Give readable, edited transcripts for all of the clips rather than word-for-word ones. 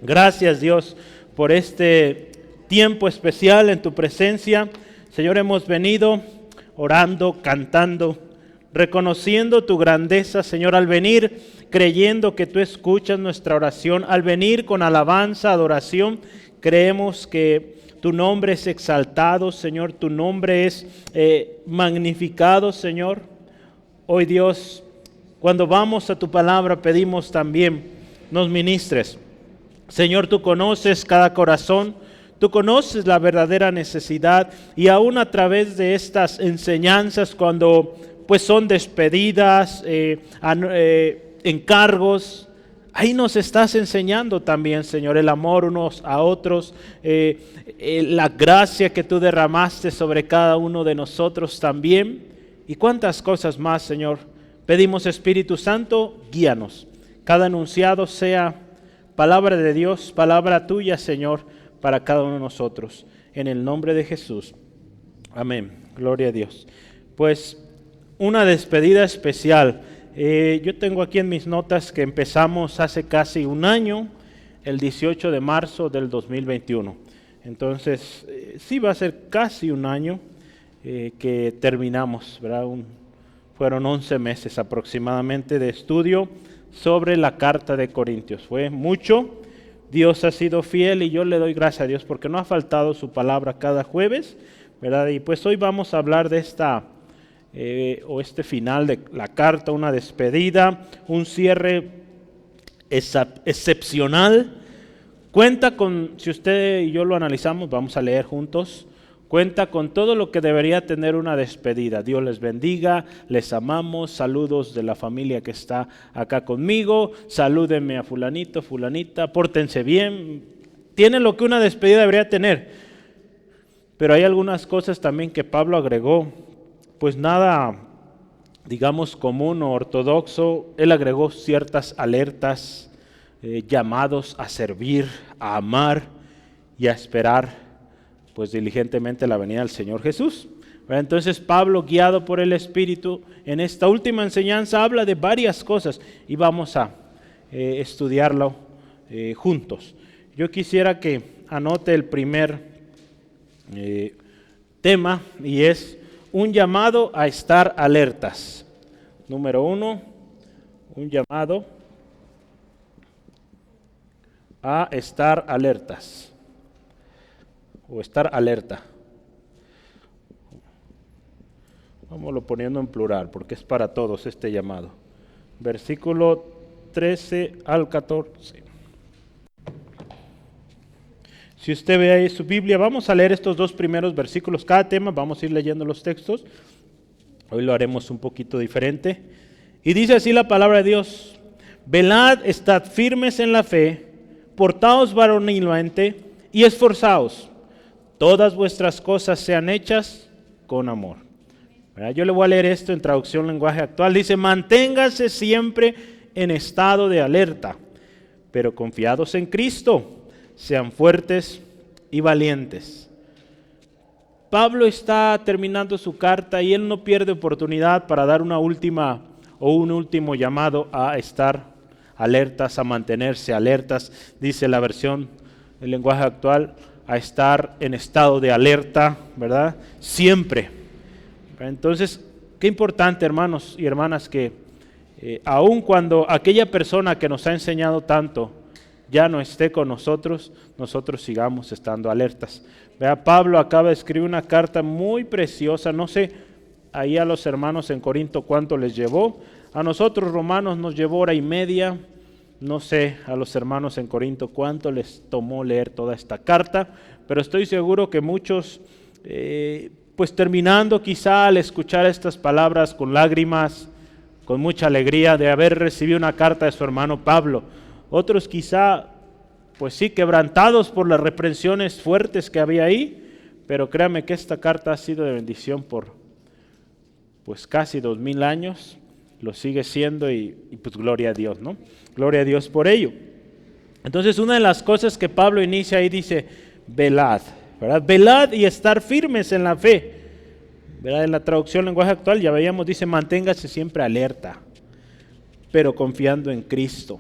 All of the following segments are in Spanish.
Gracias, Dios, por este tiempo especial en tu presencia. Señor, hemos venido orando, cantando, reconociendo tu grandeza, Señor, al venir creyendo que tú escuchas nuestra oración, al venir con alabanza, adoración, creemos que tu nombre es exaltado, Señor, tu nombre es magnificado, Señor. Hoy, Dios, cuando vamos a tu palabra, pedimos también nos ministres. Señor, tú conoces cada corazón, tú conoces la verdadera necesidad y aún a través de estas enseñanzas, cuando pues son despedidas, encargos, ahí nos estás enseñando también, Señor, el amor unos a otros, la gracia que tú derramaste sobre cada uno de nosotros también y cuántas cosas más, Señor. Pedimos, Espíritu Santo, guíanos. Cada enunciado sea palabra de Dios, palabra tuya, Señor, para cada uno de nosotros. En el nombre de Jesús. Amén. Gloria a Dios. Pues una despedida especial. Yo tengo aquí en mis notas que empezamos hace casi un año, el 18 de marzo del 2021. Entonces, sí va a ser casi un año que terminamos, ¿verdad? Fueron 11 meses aproximadamente de estudio sobre la carta de Corintios. Fue mucho, Dios ha sido fiel y yo le doy gracias a Dios porque no ha faltado su palabra cada jueves, ¿verdad? Y pues hoy vamos a hablar de este final de la carta, una despedida, un cierre excepcional. Cuenta con, si usted y yo lo analizamos, vamos a leer juntos, cuenta con todo lo que debería tener una despedida. Dios les bendiga, les amamos, saludos de la familia que está acá conmigo, salúdenme a fulanito, fulanita, pórtense bien. Tiene lo que una despedida debería tener, pero hay algunas cosas también que Pablo agregó, pues nada, digamos, común o ortodoxo. Él agregó ciertas alertas, llamados a servir, a amar y a esperar pues diligentemente la venida del Señor Jesús. Entonces Pablo, guiado por el Espíritu, en esta última enseñanza habla de varias cosas y vamos a estudiarlo juntos. Yo quisiera que anote el primer tema y es un llamado a estar alertas. Número 1, un llamado a estar alertas. O estar alerta. Vámonos poniendo en plural porque es para todos este llamado. Versículo 13 al 14. Si usted ve ahí su Biblia, vamos a leer estos dos primeros versículos. Cada tema vamos a ir leyendo los textos. Hoy lo haremos un poquito diferente. Y dice así la palabra de Dios: velad, estad firmes en la fe, portaos varonilmente y esforzaos. Todas vuestras cosas sean hechas con amor. ¿Verdad? Yo le voy a leer esto en traducción lenguaje actual. Dice: manténgase siempre en estado de alerta, pero confiados en Cristo, sean fuertes y valientes. Pablo está terminando su carta y él no pierde oportunidad para dar un último llamado a estar alertas, a mantenerse alertas. Dice la versión del lenguaje actual: a estar en estado de alerta, ¿verdad? Siempre. Entonces, qué importante, hermanos y hermanas, que aun cuando aquella persona que nos ha enseñado tanto ya no esté con nosotros, nosotros sigamos estando alertas. Vea, Pablo acaba de escribir una carta muy preciosa, no sé, ahí a los hermanos en Corinto cuánto les llevó, a nosotros romanos nos llevó 1:30, no sé a los hermanos en Corinto cuánto les tomó leer toda esta carta, pero estoy seguro que muchos, pues terminando quizá al escuchar estas palabras con lágrimas, con mucha alegría de haber recibido una carta de su hermano Pablo. Otros quizá, pues sí, quebrantados por las reprensiones fuertes que había ahí, pero créame que esta carta ha sido de bendición por pues casi 2000 años. Lo sigue siendo y pues gloria a Dios, ¿no? Gloria a Dios por ello. Entonces una de las cosas que Pablo inicia ahí dice: velad, ¿verdad? Velad y estar firmes en la fe, ¿verdad? En la traducción lenguaje actual ya veíamos, dice: manténgase siempre alerta, pero confiando en Cristo.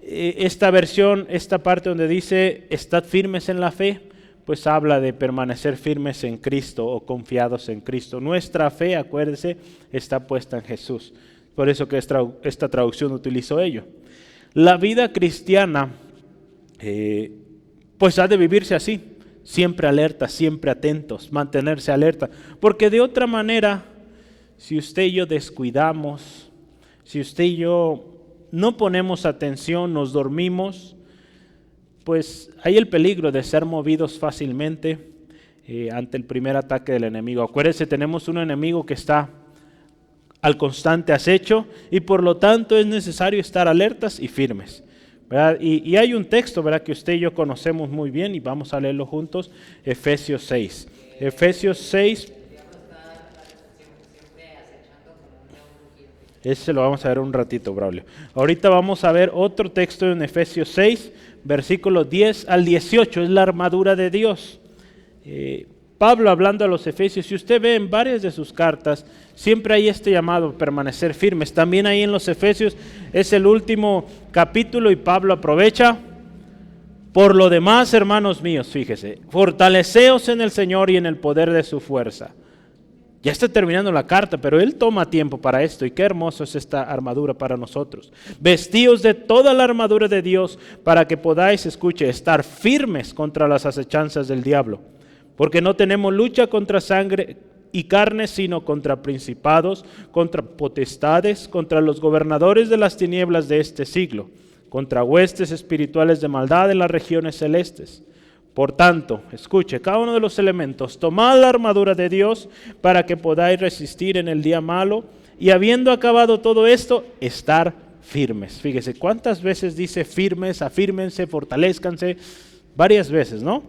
esta versión, esta parte donde dice, estad firmes en la fe, pues habla de permanecer firmes en Cristo o confiados en Cristo. Nuestra fe, acuérdese, está puesta en Jesús. Por eso que esta traducción utilizó ello. La vida cristiana, pues ha de vivirse así, siempre alerta, siempre atentos, mantenerse alerta. Porque de otra manera, si usted y yo descuidamos, si usted y yo no ponemos atención, nos dormimos, pues hay el peligro de ser movidos fácilmente ante el primer ataque del enemigo. Acuérdense, tenemos un enemigo que está al constante acecho y por lo tanto es necesario estar alertas y firmes, ¿verdad? Y hay un texto, ¿verdad?, que usted y yo conocemos muy bien y vamos a leerlo juntos, Efesios 6. Efesios 6. Ese lo vamos a ver un ratito, Braulio. Ahorita vamos a ver otro texto en Efesios 6, versículos 10 al 18, es la armadura de Dios. Pablo hablando a los Efesios, si usted ve en varias de sus cartas, siempre hay este llamado a permanecer firmes. También ahí en los Efesios es el último capítulo y Pablo aprovecha. Por lo demás, hermanos míos, fíjese, fortaleceos en el Señor y en el poder de su fuerza. Ya está terminando la carta, pero él toma tiempo para esto y qué hermoso es esta armadura para nosotros. Vestíos de toda la armadura de Dios para que podáis, escuche, estar firmes contra las acechanzas del diablo. Porque no tenemos lucha contra sangre y carne, sino contra principados, contra potestades, contra los gobernadores de las tinieblas de este siglo, contra huestes espirituales de maldad en las regiones celestes. Por tanto, escuche, cada uno de los elementos, tomad la armadura de Dios para que podáis resistir en el día malo y habiendo acabado todo esto, estar firmes. Fíjese, ¿cuántas veces dice firmes, afírmense, fortalezcanse? Varias veces, ¿no?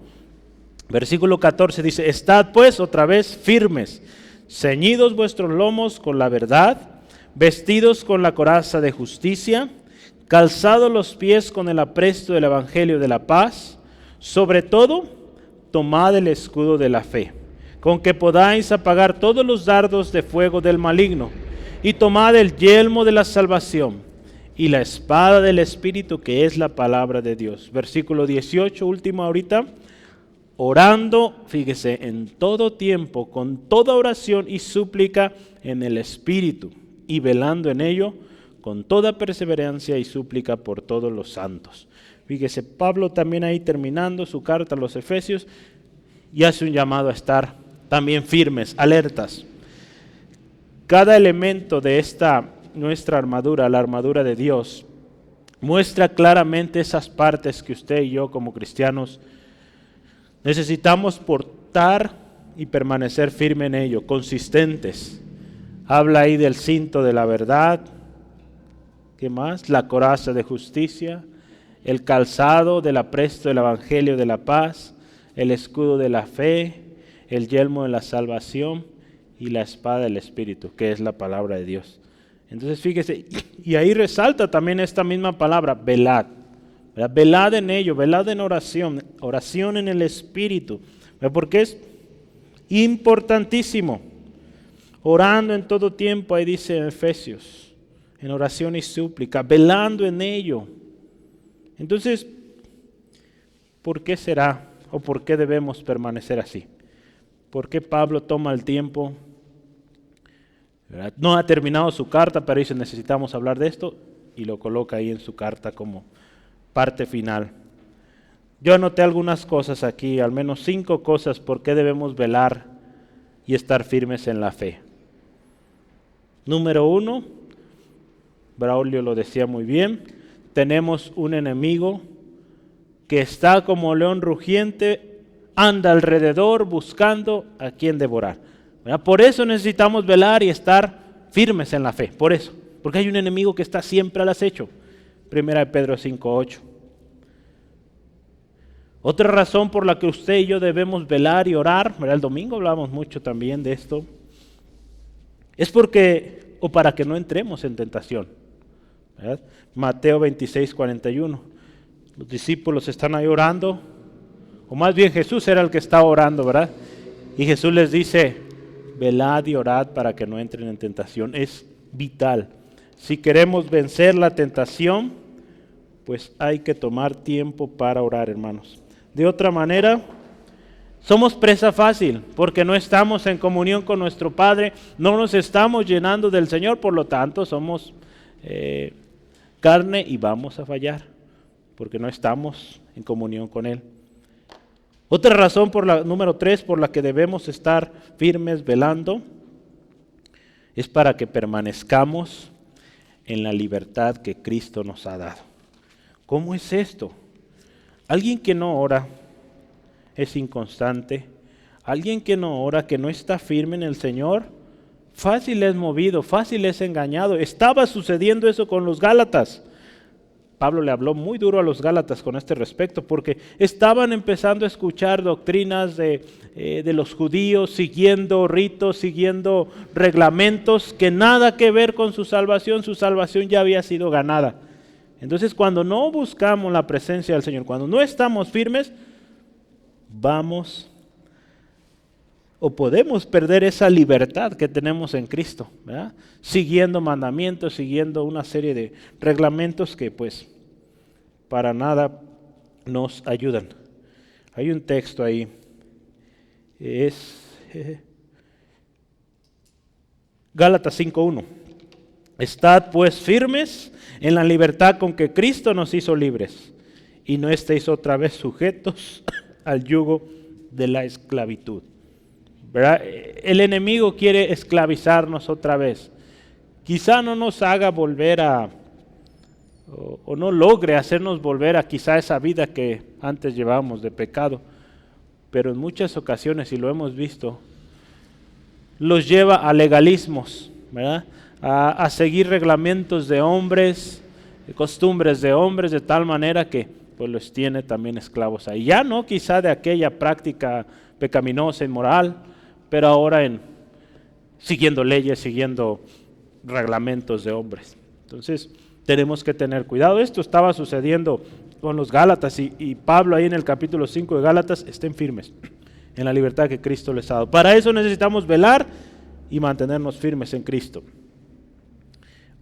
Versículo 14 dice, estad pues otra vez firmes, ceñidos vuestros lomos con la verdad, vestidos con la coraza de justicia, calzados los pies con el apresto del evangelio de la paz. Sobre todo, tomad el escudo de la fe, con que podáis apagar todos los dardos de fuego del maligno, y tomad el yelmo de la salvación y la espada del Espíritu, que es la palabra de Dios. Versículo 18, último ahorita, orando, fíjese, en todo tiempo, con toda oración y súplica en el Espíritu, y velando en ello, con toda perseverancia y súplica por todos los santos. Fíjese, Pablo también ahí terminando su carta a los Efesios y hace un llamado a estar también firmes, alertas. Cada elemento de esta nuestra armadura, la armadura de Dios, muestra claramente esas partes que usted y yo como cristianos necesitamos portar y permanecer firme en ello, consistentes. Habla ahí del cinto de la verdad, ¿qué más? La coraza de justicia, el calzado del apresto del evangelio de la paz, el escudo de la fe, el yelmo de la salvación y la espada del Espíritu, que es la palabra de Dios. Entonces fíjese, y ahí resalta también esta misma palabra, velad. ¿Verdad? Velad en ello, velad en oración, oración en el Espíritu, ¿verdad? Porque es importantísimo. Orando en todo tiempo, ahí dice en Efesios, en oración y súplica, velando en ello. Entonces, ¿por qué será o por qué debemos permanecer así? ¿Por qué Pablo toma el tiempo? ¿Verdad? No ha terminado su carta, pero dice necesitamos hablar de esto y lo coloca ahí en su carta como parte final. Yo anoté algunas cosas aquí, al menos 5 cosas por qué debemos velar y estar firmes en la fe. Número 1, Braulio lo decía muy bien, tenemos un enemigo que está como león rugiente, anda alrededor buscando a quien devorar. ¿Verdad? Por eso necesitamos velar y estar firmes en la fe, por eso, porque hay un enemigo que está siempre al acecho. Primera de Pedro 5:8. Otra razón por la que usted y yo debemos velar y orar, ¿verdad? El domingo hablamos mucho también de esto, es porque, o para que no entremos en tentación. ¿Verdad? Mateo 26:41. Los discípulos están ahí orando, o más bien Jesús era el que estaba orando, ¿verdad? Y Jesús les dice, velad y orad para que no entren en tentación. Es vital. Si queremos vencer la tentación, pues hay que tomar tiempo para orar, hermanos. De otra manera, somos presa fácil, porque no estamos en comunión con nuestro Padre, no nos estamos llenando del Señor, por lo tanto somos carne y vamos a fallar, porque no estamos en comunión con Él. Otra razón, número 3, por la que debemos estar firmes velando, es para que permanezcamos en la libertad que Cristo nos ha dado. ¿Cómo es esto? Alguien que no ora es inconstante. Alguien que no ora, que no está firme en el Señor, fácil es movido, fácil es engañado. Estaba sucediendo eso con los Gálatas. Pablo le habló muy duro a los Gálatas con este respecto, porque estaban empezando a escuchar doctrinas de los judíos, siguiendo ritos, siguiendo reglamentos que nada que ver con su salvación ya había sido ganada. Entonces, cuando no buscamos la presencia del Señor, cuando no estamos firmes, vamos o podemos perder esa libertad que tenemos en Cristo, ¿verdad? Siguiendo mandamientos, siguiendo una serie de reglamentos que pues para nada nos ayudan. Hay un texto ahí, es Gálatas 5:1. Estad pues firmes en la libertad con que Cristo nos hizo libres, y no estéis otra vez sujetos al yugo de la esclavitud. ¿Verdad? El enemigo quiere esclavizarnos otra vez. Quizá no nos haga volver o no logre hacernos volver a quizá esa vida que antes llevábamos de pecado, pero en muchas ocasiones, y lo hemos visto, los lleva a legalismos, ¿verdad? A seguir reglamentos de hombres, costumbres de hombres, de tal manera que pues los tiene también esclavos ahí. Ya no quizá de aquella práctica pecaminosa, inmoral, pero ahora siguiendo leyes, siguiendo reglamentos de hombres. Entonces tenemos que tener cuidado. Esto estaba sucediendo con los Gálatas y Pablo ahí en el capítulo 5 de Gálatas: estén firmes en la libertad que Cristo les ha dado. Para eso necesitamos velar y mantenernos firmes en Cristo.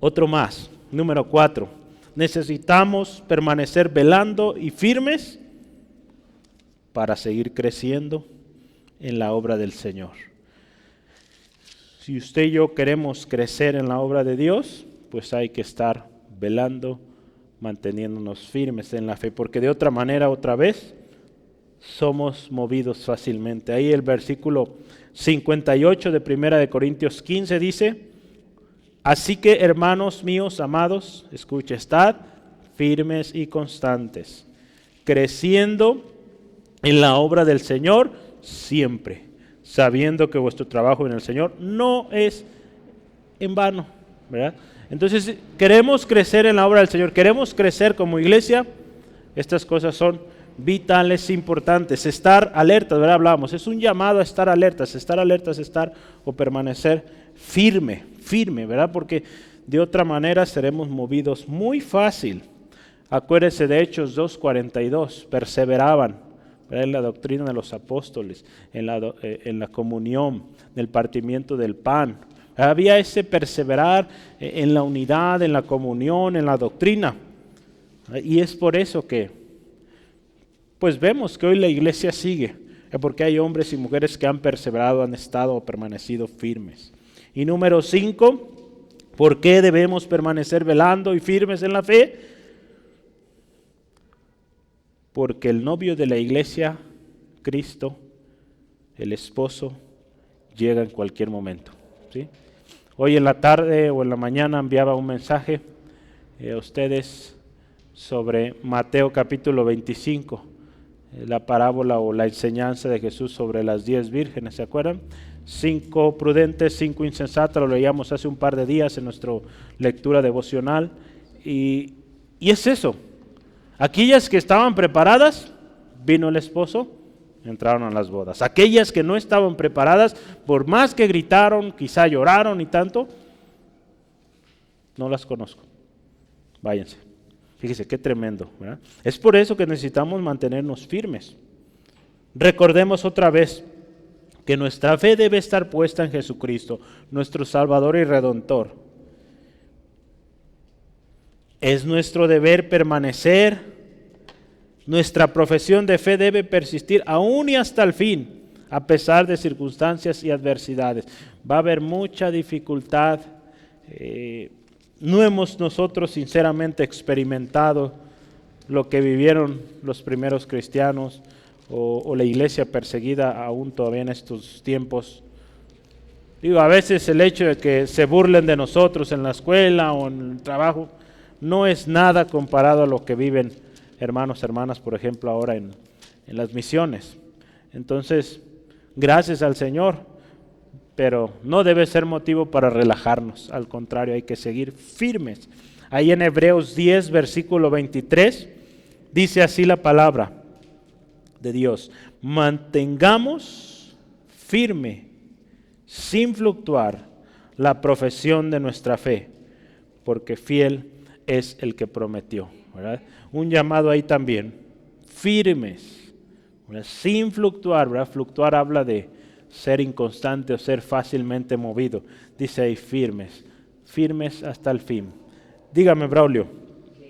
Otro más, número 4. Necesitamos permanecer velando y firmes para seguir creciendo en la obra del Señor. Si usted y yo queremos crecer en la obra de Dios, pues hay que estar velando, manteniéndonos firmes en la fe, porque de otra manera, otra vez, somos movidos fácilmente. Ahí el versículo 58 de 1 de Corintios 15 dice: así que, hermanos míos amados, escucha, estad firmes y constantes, creciendo en la obra del Señor siempre, sabiendo que vuestro trabajo en el Señor no es en vano, ¿verdad? Entonces, queremos crecer en la obra del Señor, queremos crecer como iglesia. Estas cosas son vitales, importantes. Estar alertas, ¿verdad? Hablábamos, es un llamado a estar alertas, estar o permanecer firme, ¿verdad? Porque de otra manera seremos movidos muy fácil. Acuérdese de Hechos 2:42, perseveraban, ¿verdad?, en la doctrina de los apóstoles, en la comunión, en el partimiento del pan. Había ese perseverar en la unidad, en la comunión, en la doctrina. Y es por eso que pues vemos que hoy la iglesia sigue, porque hay hombres y mujeres que han perseverado, han estado o permanecido firmes. Y número 5, ¿por qué debemos permanecer velando y firmes en la fe? Porque el novio de la iglesia, Cristo, el esposo, llega en cualquier momento, ¿sí? Hoy en la tarde o en la mañana enviaba un mensaje a ustedes sobre Mateo capítulo 25, la parábola o la enseñanza de Jesús sobre las 10 vírgenes, ¿se acuerdan? 5 prudentes, 5 insensatas, lo leíamos hace un par de días en nuestra lectura devocional, y es eso. Aquellas que estaban preparadas, vino el esposo, entraron a las bodas. Aquellas que no estaban preparadas, por más que gritaron, quizá lloraron y tanto, no las conozco, váyanse. Fíjese qué tremendo, ¿verdad? Es por eso que necesitamos mantenernos firmes. Recordemos otra vez que nuestra fe debe estar puesta en Jesucristo, nuestro Salvador y Redentor. Es nuestro deber permanecer. Nuestra profesión de fe debe persistir aún y hasta el fin, a pesar de circunstancias y adversidades. Va a haber mucha dificultad. No hemos nosotros sinceramente experimentado lo que vivieron los primeros cristianos o la iglesia perseguida aún todavía en estos tiempos. Digo, a veces el hecho de que se burlen de nosotros en la escuela o en el trabajo no es nada comparado a lo que viven hermanos, hermanas, por ejemplo, ahora en las misiones. Entonces, gracias al Señor, pero no debe ser motivo para relajarnos. Al contrario, hay que seguir firmes. Ahí en Hebreos 10, versículo 23, dice así la palabra de Dios: mantengamos firme, sin fluctuar, la profesión de nuestra fe, porque fiel es el que prometió, ¿verdad? Un llamado ahí también, firmes, ¿verdad? Sin fluctuar, ¿verdad? Fluctuar habla de ser inconstante o ser fácilmente movido. Dice ahí firmes, firmes hasta el fin. Dígame, Braulio. Sí,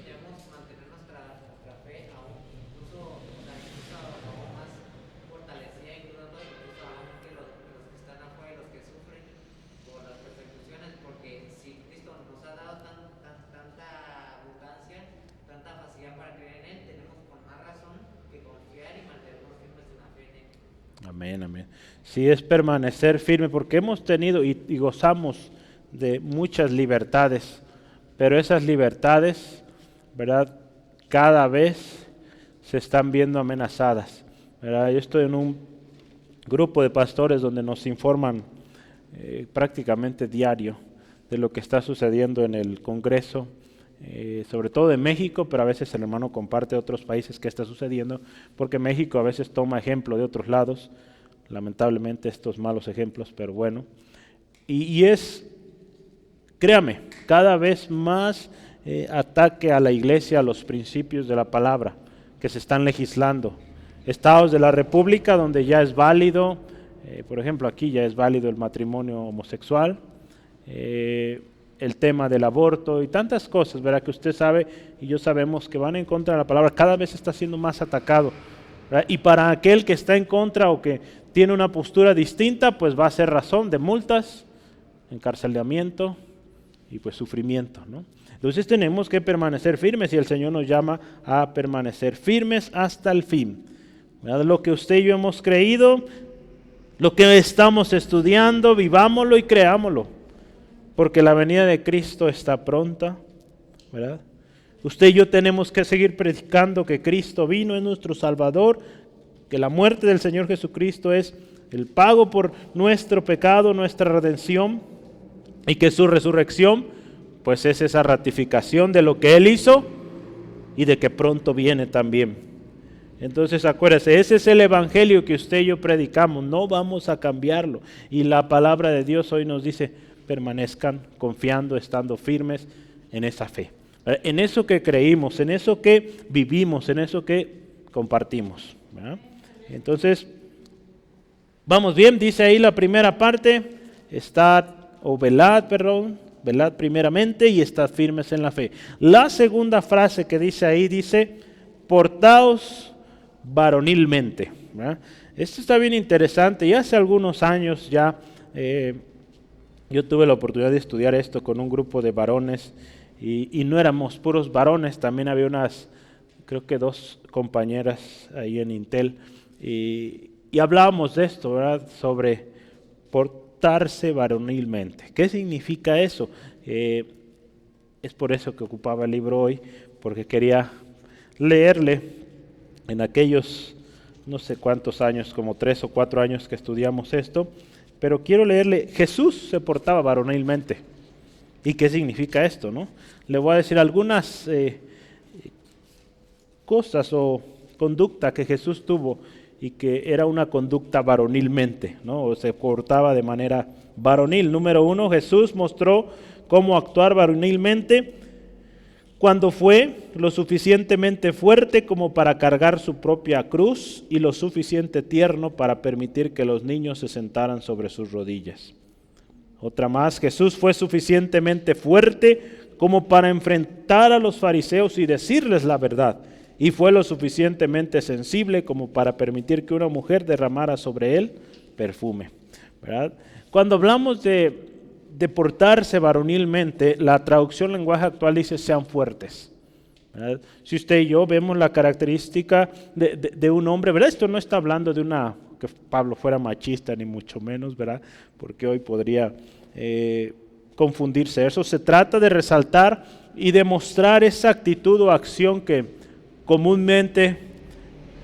debemos mantener nuestra fe aún, incluso aún más fortalecida, incluso aún que los que están afuera y los que sufren por las persecuciones, porque si Cristo nos ha dado tanta abundancia, tanta facilidad para creer en Él, tenemos con más razón que confiar y mantenernos firmes en la fe en Él. Amén, amén. Sí, es permanecer firme, porque hemos tenido y gozamos de muchas libertades, pero esas libertades, ¿verdad?, cada vez se están viendo amenazadas, ¿verdad? Yo estoy en un grupo de pastores donde nos informan prácticamente diario de lo que está sucediendo en el Congreso, sobre todo de México, pero a veces el hermano comparte de otros países qué está sucediendo, porque México a veces toma ejemplo de otros lados, lamentablemente estos malos ejemplos, pero bueno, y es, créame, cada vez más ataque a la iglesia, a los principios de la palabra que se están legislando. Estados de la República donde ya es válido, por ejemplo aquí ya es válido el matrimonio homosexual, el tema del aborto y tantas cosas, ¿verdad?, que usted sabe y yo sabemos que van en contra de la palabra, cada vez está siendo más atacado, ¿verdad? Y para aquel que está en contra o que tiene una postura distinta, pues va a ser razón de multas, encarcelamiento y pues sufrimiento, ¿no? Entonces tenemos que permanecer firmes y el Señor nos llama a permanecer firmes hasta el fin, ¿verdad? Lo que usted y yo hemos creído, lo que estamos estudiando, vivámoslo y creámoslo, porque la venida de Cristo está pronta, ¿verdad? Usted y yo tenemos que seguir predicando que Cristo vino, es nuestro Salvador, que la muerte del Señor Jesucristo es el pago por nuestro pecado, nuestra redención, y que su resurrección pues es esa ratificación de lo que Él hizo y de que pronto viene también. Entonces acuérdese, ese es el evangelio que usted y yo predicamos, no vamos a cambiarlo. Y la palabra de Dios hoy nos dice, permanezcan confiando, estando firmes en esa fe, en eso que creímos, en eso que vivimos, en eso que compartimos, ¿verdad? Entonces, vamos bien, dice ahí la primera parte, velad primeramente y estad firmes en la fe. La segunda frase que dice ahí dice, portaos varonilmente, ¿verdad? Esto está bien interesante, y hace algunos años ya yo tuve la oportunidad de estudiar esto con un grupo de varones y no éramos puros varones, también había creo que 2 compañeras ahí en Intel y hablábamos de esto, ¿verdad?, sobre portarse varonilmente. ¿Qué significa eso? Es por eso que ocupaba el libro hoy, porque quería leerle en aquellos no sé cuántos años, como 3 o 4 años que estudiamos esto, pero quiero leerle, Jesús se portaba varonilmente. ¿Y qué significa esto, no? Le voy a decir algunas cosas o conducta que Jesús tuvo y que era una conducta varonilmente, ¿no? O se portaba de manera varonil. Número 1, Jesús mostró cómo actuar varonilmente cuando fue lo suficientemente fuerte como para cargar su propia cruz y lo suficiente tierno para permitir que los niños se sentaran sobre sus rodillas. Otra más, Jesús fue suficientemente fuerte como para enfrentar a los fariseos y decirles la verdad. Y fue lo suficientemente sensible como para permitir que una mujer derramara sobre él perfume, ¿verdad? Cuando hablamos de portarse varonilmente, la traducción lenguaje actual dice sean fuertes, ¿verdad? Si usted y yo vemos la característica de un hombre, ¿verdad? Esto no está hablando de que Pablo fuera machista ni mucho menos, ¿verdad? Porque hoy podría confundirse eso. Se trata de resaltar y demostrar esa actitud o acción que comúnmente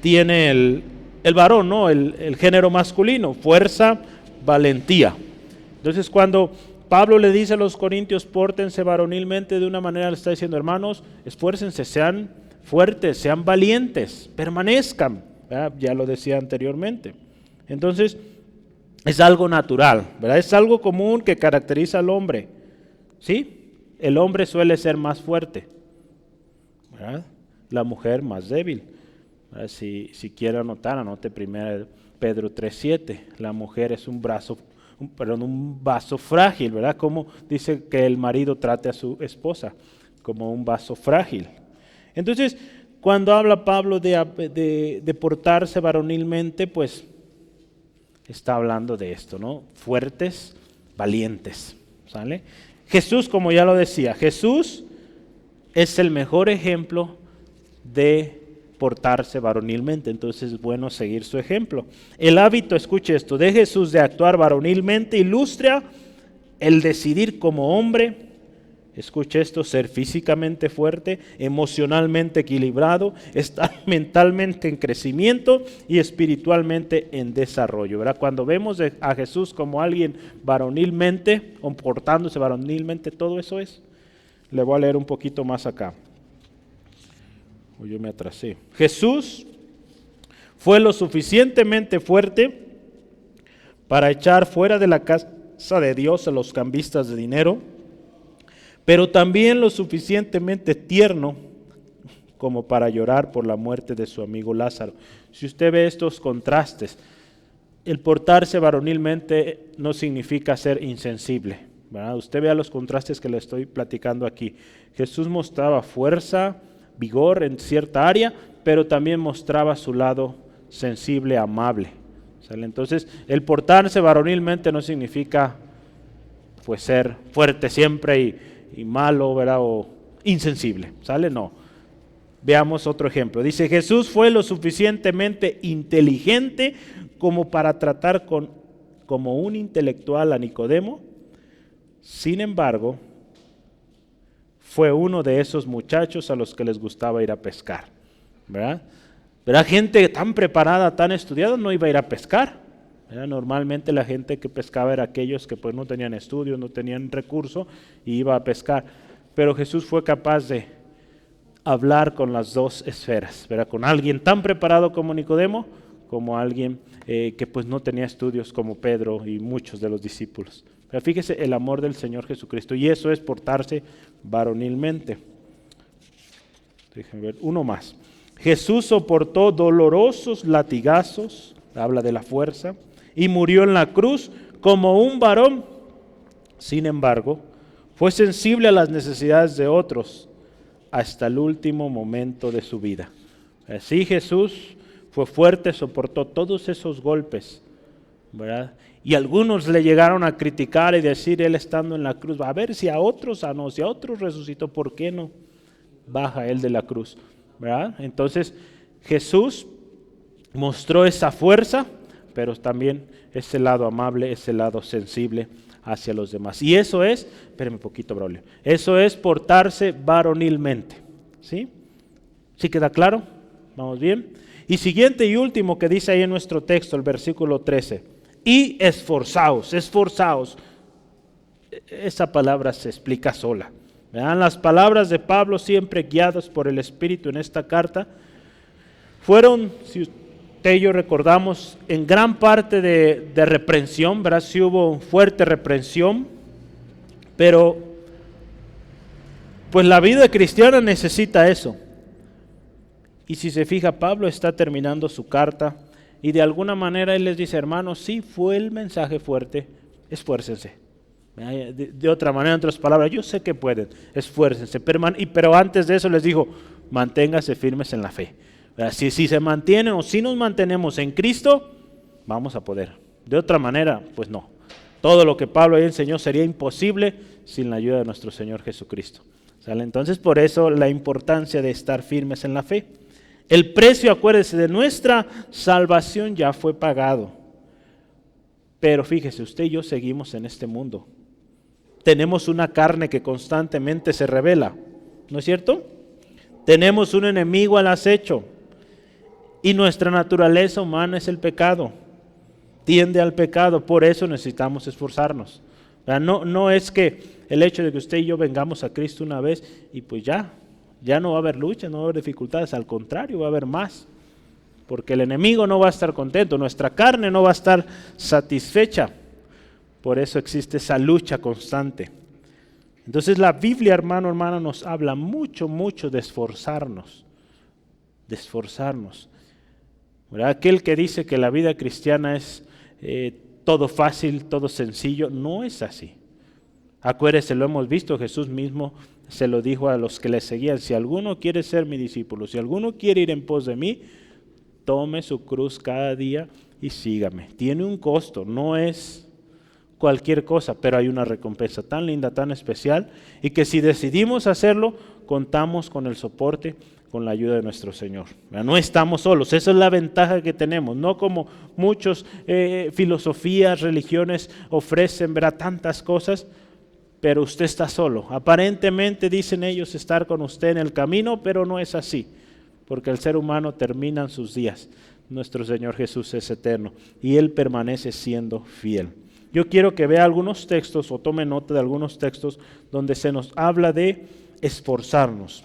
tiene el varón, ¿no? El género masculino, fuerza, valentía. Entonces cuando Pablo le dice a los corintios, pórtense varonilmente de una manera, le está diciendo, hermanos, esfuércense, sean fuertes, sean valientes, permanezcan, ¿verdad? Ya lo decía anteriormente. Entonces, es algo natural, ¿verdad? Es algo común que caracteriza al hombre, ¿sí? El hombre suele ser más fuerte, ¿verdad? La mujer más débil. Si quiere anotar, anote 1 Pedro 3:7. La mujer es un vaso frágil, ¿verdad? Como dice que el marido trate a su esposa, como un vaso frágil. Entonces, cuando habla Pablo de portarse varonilmente, pues está hablando de esto, ¿no? Fuertes, valientes, ¿sale? Jesús, como ya lo decía, Jesús es el mejor ejemplo de portarse varonilmente, entonces es bueno seguir su ejemplo. El hábito, escuche esto, de Jesús de actuar varonilmente ilustra el decidir como hombre, escuche esto, ser físicamente fuerte, emocionalmente equilibrado, estar mentalmente en crecimiento y espiritualmente en desarrollo, ¿verdad? Cuando vemos a Jesús como alguien varonilmente, comportándose varonilmente, todo eso es. Le voy a leer un poquito más acá. Yo me atrasé. Jesús fue lo suficientemente fuerte para echar fuera de la casa de Dios a los cambistas de dinero, pero también lo suficientemente tierno como para llorar por la muerte de su amigo Lázaro. Si usted ve estos contrastes, el portarse varonilmente no significa ser insensible, ¿verdad? Usted vea los contrastes que le estoy platicando aquí. Jesús mostraba fuerza, vigor en cierta área, pero también mostraba su lado sensible, amable, ¿sale? Entonces, el portarse varonilmente no significa pues ser fuerte siempre y malo, ¿verdad? O insensible, ¿sale? No. Veamos otro ejemplo. Dice, Jesús fue lo suficientemente inteligente como para tratar como un intelectual a Nicodemo. Sin embargo, fue uno de esos muchachos a los que les gustaba ir a pescar, ¿verdad? Gente tan preparada, tan estudiada, no iba a ir a pescar, ¿verdad? Normalmente la gente que pescaba era aquellos que pues no tenían estudios, no tenían recursos y iba a pescar. Pero Jesús fue capaz de hablar con las dos esferas, ¿verdad? Con alguien tan preparado como Nicodemo, como alguien que pues no tenía estudios como Pedro y muchos de los discípulos. Pero fíjese el amor del Señor Jesucristo, y eso es portarse varonilmente. Déjenme ver, uno más. Jesús soportó dolorosos latigazos, habla de la fuerza, y murió en la cruz como un varón. Sin embargo, fue sensible a las necesidades de otros hasta el último momento de su vida. Así Jesús fue fuerte, soportó todos esos golpes, ¿verdad? Y algunos le llegaron a criticar y decir, él estando en la cruz, a ver si a otros sanó, si a otros resucitó, ¿por qué no baja él de la cruz? ¿Verdad? Entonces Jesús mostró esa fuerza, pero también ese lado amable, ese lado sensible hacia los demás. Y eso es, espérenme un poquito, Braulio, eso es portarse varonilmente, ¿sí? ¿Sí queda claro? ¿Vamos bien? Y siguiente y último que dice ahí en nuestro texto, el versículo 13. Y esforzaos. Esa palabra se explica sola. Vean, las palabras de Pablo, siempre guiadas por el Espíritu en esta carta, fueron, si usted y yo recordamos, en gran parte de reprensión, ¿verdad? Sí hubo fuerte reprensión, pero pues la vida cristiana necesita eso. Y si se fija, Pablo está terminando su carta y de alguna manera él les dice, hermanos, sí fue el mensaje fuerte, esfuércense, De otra manera, en otras palabras, yo sé que pueden, esfuércense, pero antes de eso les dijo, manténganse firmes en la fe. Si se mantienen o si nos mantenemos en Cristo, vamos a poder. De otra manera, pues no. Todo lo que Pablo ahí enseñó sería imposible sin la ayuda de nuestro Señor Jesucristo. ¿Sale? Entonces, por eso la importancia de estar firmes en la fe. El precio, acuérdese, de nuestra salvación ya fue pagado. Pero fíjese, usted y yo seguimos en este mundo. Tenemos una carne que constantemente se revela, ¿no es cierto? Tenemos un enemigo al acecho y nuestra naturaleza humana es el pecado, tiende al pecado, por eso necesitamos esforzarnos. No es que el hecho de que usted y yo vengamos a Cristo una vez y pues ya no va a haber lucha, no va a haber dificultades, al contrario, va a haber más, porque el enemigo no va a estar contento, nuestra carne no va a estar satisfecha. Por eso existe esa lucha constante. Entonces la Biblia, hermano, hermana, nos habla mucho de esforzarnos. De esforzarnos. ¿Verdad? Aquel que dice que la vida cristiana es todo fácil, todo sencillo, no es así. Acuérdese, lo hemos visto, Jesús mismo se lo dijo a los que le seguían, si alguno quiere ser mi discípulo, si alguno quiere ir en pos de mí, tome su cruz cada día y sígame. Tiene un costo, no es cualquier cosa, pero hay una recompensa tan linda, tan especial, y que si decidimos hacerlo, contamos con el soporte, con la ayuda de nuestro Señor. No estamos solos, esa es la ventaja que tenemos, no como muchos filosofías, religiones ofrecen, ¿verdad? Tantas cosas, pero usted está solo. Aparentemente dicen ellos estar con usted en el camino, pero no es así, porque el ser humano termina sus días. Nuestro Señor Jesús es eterno y Él permanece siendo fiel. Yo quiero que vea algunos textos o tome nota de algunos textos donde se nos habla de esforzarnos.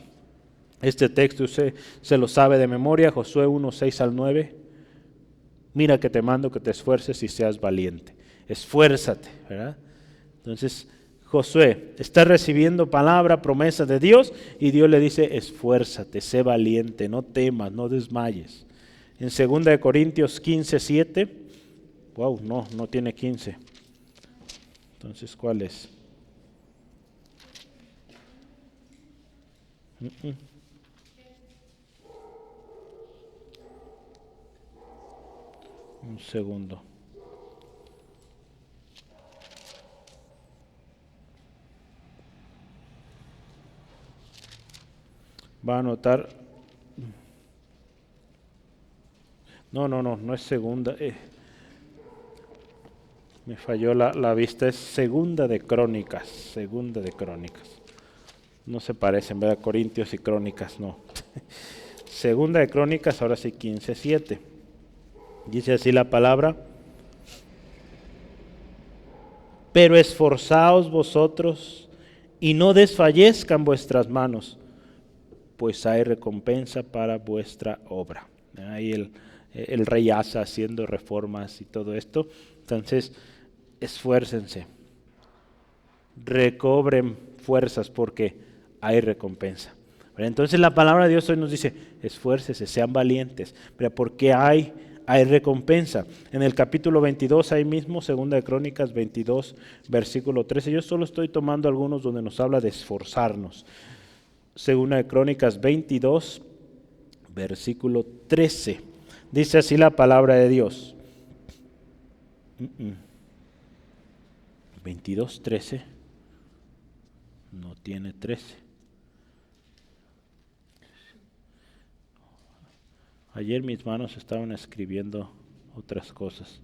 Este texto usted se lo sabe de memoria, Josué 1, 6 al 9. Mira que te mando que te esfuerces y seas valiente. Esfuérzate, ¿verdad? Entonces, Josué está recibiendo palabra, promesa de Dios y Dios le dice, esfuérzate, sé valiente, no temas, no desmayes. En 2 Corintios 15, 7, wow, no tiene 15. Entonces, ¿cuál es? Un segundo. Va a anotar. No es segunda. Me falló la vista, es segunda de Crónicas. No se parecen, ¿verdad? Corintios y Crónicas, no. Segunda de Crónicas, ahora sí 15:7. Dice así la palabra. Pero esforzaos vosotros y no desfallezcan vuestras manos, pues hay recompensa para vuestra obra. Ahí el rey Asa haciendo reformas y todo esto. Entonces, esfuércense, recobren fuerzas porque hay recompensa. Entonces la palabra de Dios hoy nos dice, esfuércense, sean valientes, porque hay recompensa. En el capítulo 22, ahí mismo, 2 de Crónicas 22, versículo 13, yo solo estoy tomando algunos donde nos habla de esforzarnos. 2 de Crónicas 22, versículo 13, dice así la palabra de Dios. 22:13 no tiene 13. Ayer mis manos estaban escribiendo otras cosas.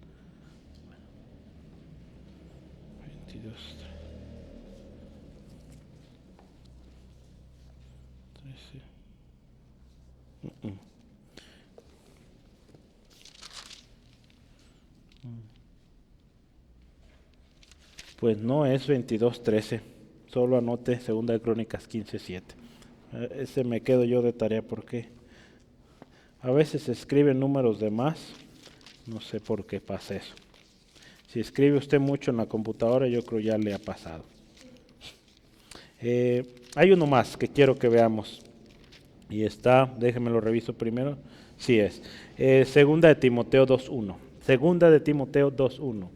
22, 13. Pues no es 22:13, solo anote 2 de Crónicas 15:7. Ese me quedo yo de tarea porque a veces se escriben números de más, no sé por qué pasa eso. Si escribe usted mucho en la computadora, yo creo ya le ha pasado. Hay uno más que quiero que veamos, y está, déjenme lo reviso primero, sí es, 2 de Timoteo 2:1. 2 de Timoteo 2:1.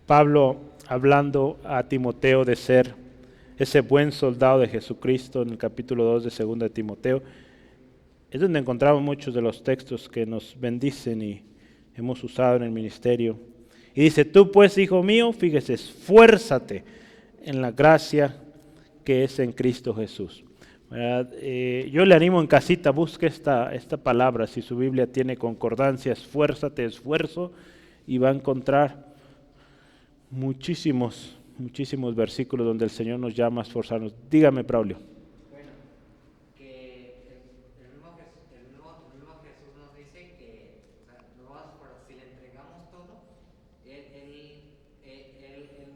Pablo hablando a Timoteo de ser ese buen soldado de Jesucristo en el capítulo 2 de 2 de Timoteo. Es donde encontramos muchos de los textos que nos bendicen y hemos usado en el ministerio. Y dice, tú pues, hijo mío, fíjese, esfuérzate en la gracia que es en Cristo Jesús. Yo le animo en casita, busque esta palabra, si su Biblia tiene concordancia, esfuérzate, esfuerzo, y va a encontrar muchísimos versículos donde el Señor nos llama a esforzarnos. Dígame, Braulio. Bueno, que el mismo Jesús nos dice que, o sea, si le entregamos todo, Él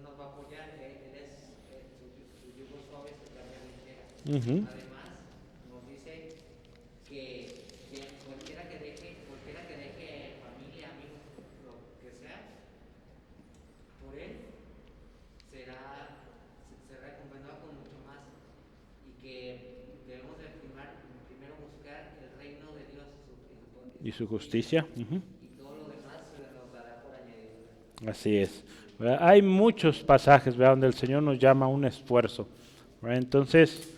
nos va a apoyar, Él es su yugo suave, su carga ligera. Además, nos dice que cualquiera que deje familia, amigos, lo que sea, por Él será recompensado con mucho más, y que debemos de primero buscar el reino de Dios Y su justicia. y todo lo demás se nos dará por añadidura. Así es. ¿Verdad? Hay muchos pasajes, ¿verdad?, donde el Señor nos llama a un esfuerzo, ¿verdad? Entonces,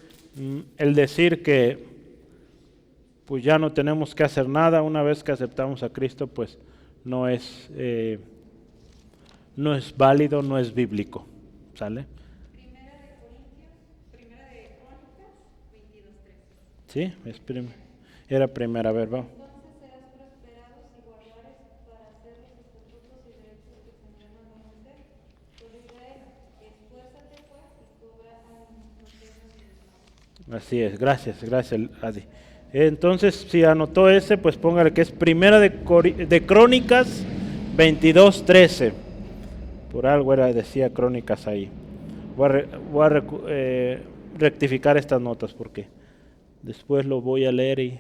el decir que pues ya no tenemos que hacer nada una vez que aceptamos a Cristo, pues no es válido, no es bíblico. ¿Sale? Primera de Crónicas 22:13. Sí, era primera, a ver, vamos. Entonces serás prosperado si guardares para hacer los estatutos y derechos que el Señor mandó a Moisés. Por Israel, esfuérzate pues y cobra ánimo, no temas ni desmayes. Así es, gracias, Adi. Entonces, si anotó ese, pues póngale que es primera de Crónicas 22:13. Por algo decía Crónicas ahí. Voy a rectificar estas notas porque después lo voy a leer y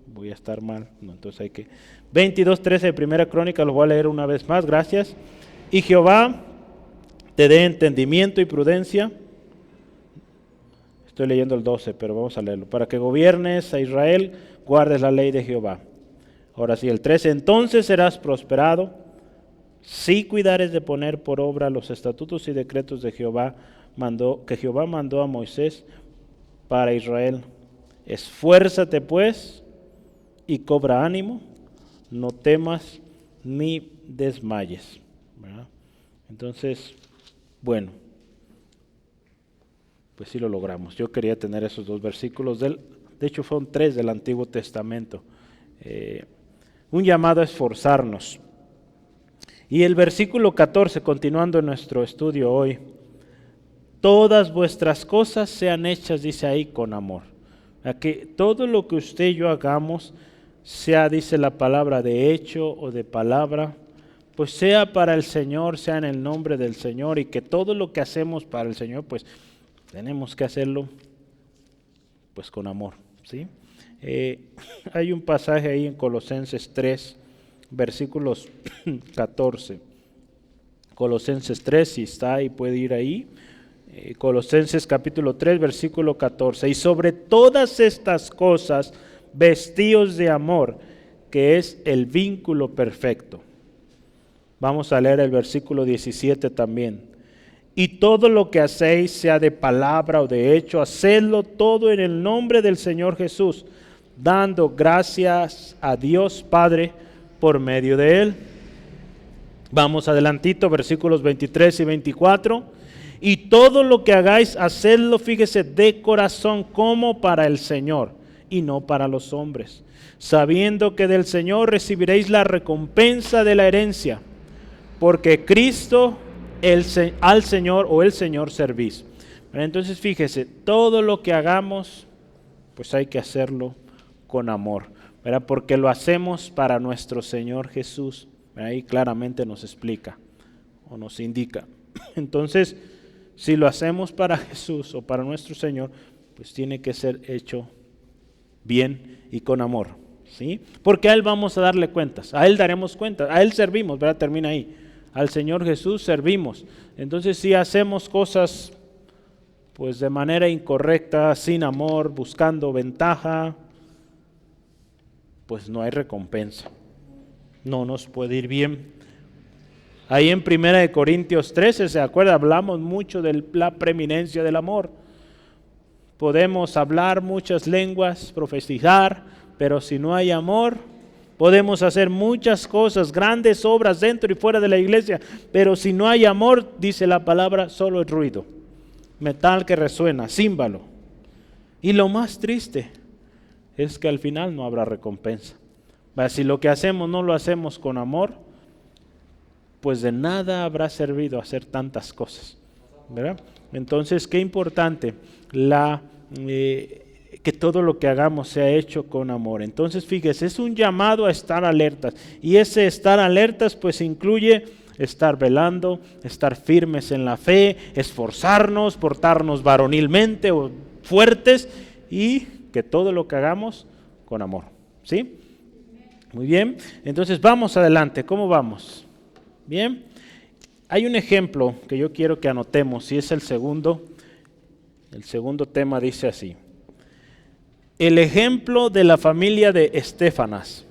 voy a estar mal. No, entonces hay que... 22:13 de primera Crónica, lo voy a leer una vez más, gracias. Y Jehová te dé entendimiento y prudencia. Estoy leyendo el 12, pero vamos a leerlo. Para que gobiernes a Israel, guardes la ley de Jehová. Ahora sí, el 13. Entonces serás prosperado si cuidares de poner por obra los estatutos y decretos de Jehová, que Jehová mandó a Moisés para Israel. Esfuérzate pues y cobra ánimo, no temas ni desmayes. ¿Verdad? Entonces, bueno, pues sí lo logramos. Yo quería tener esos dos versículos, de hecho fueron 3 del Antiguo Testamento. Un llamado a esforzarnos. Y el versículo 14, continuando nuestro estudio hoy, todas vuestras cosas sean hechas, dice ahí, con amor. A que todo lo que usted y yo hagamos, sea, dice la palabra, de hecho o de palabra, pues sea para el Señor, sea en el nombre del Señor, y que todo lo que hacemos para el Señor, pues tenemos que hacerlo pues con amor, ¿sí? Hay un pasaje ahí en Colosenses 3, versículos 14. Colosenses 3, si está ahí puede ir ahí. Colosenses capítulo 3, versículo 14. Y sobre todas estas cosas, vestíos de amor, que es el vínculo perfecto. Vamos a leer el versículo 17 también. Y todo lo que hacéis, sea de palabra o de hecho, hacedlo todo en el nombre del Señor Jesús, dando gracias a Dios Padre por medio de Él. Vamos adelantito, versículos 23 y 24. Y todo lo que hagáis, hacedlo, fíjese, de corazón como para el Señor y no para los hombres, sabiendo que del Señor recibiréis la recompensa de la herencia, porque Cristo al Señor o el Señor servís. Entonces fíjese, todo lo que hagamos, pues hay que hacerlo con amor, ¿verdad? Porque lo hacemos para nuestro Señor Jesús. Ahí claramente nos explica o nos indica. Entonces, si lo hacemos para Jesús o para nuestro Señor, pues tiene que ser hecho bien y con amor, ¿sí? Porque a Él vamos a darle cuentas, a Él daremos cuentas, a Él servimos, ¿verdad? Termina ahí. Al Señor Jesús servimos. Entonces, si hacemos cosas pues de manera incorrecta, sin amor, buscando ventaja, pues no hay recompensa. No nos puede ir bien. Ahí en 1 Corintios 13, ¿se acuerda? Hablamos mucho de la preeminencia del amor. Podemos hablar muchas lenguas, profetizar, pero si no hay amor, podemos hacer muchas cosas, grandes obras dentro y fuera de la iglesia, pero si no hay amor, dice la palabra, solo es ruido, metal que resuena, címbalo. Y lo más triste es que al final no habrá recompensa. Si lo que hacemos no lo hacemos con amor, pues de nada habrá servido hacer tantas cosas, ¿verdad? Entonces, qué importante que todo lo que hagamos sea hecho con amor. Entonces, fíjese, es un llamado a estar alertas, y ese estar alertas pues incluye estar velando, estar firmes en la fe, esforzarnos, portarnos varonilmente o fuertes, y que todo lo que hagamos con amor, ¿sí? Muy bien, entonces vamos adelante. ¿Cómo vamos? Bien, hay un ejemplo que yo quiero que anotemos, y es el segundo tema. Dice así: el ejemplo de la familia de Estéfanas.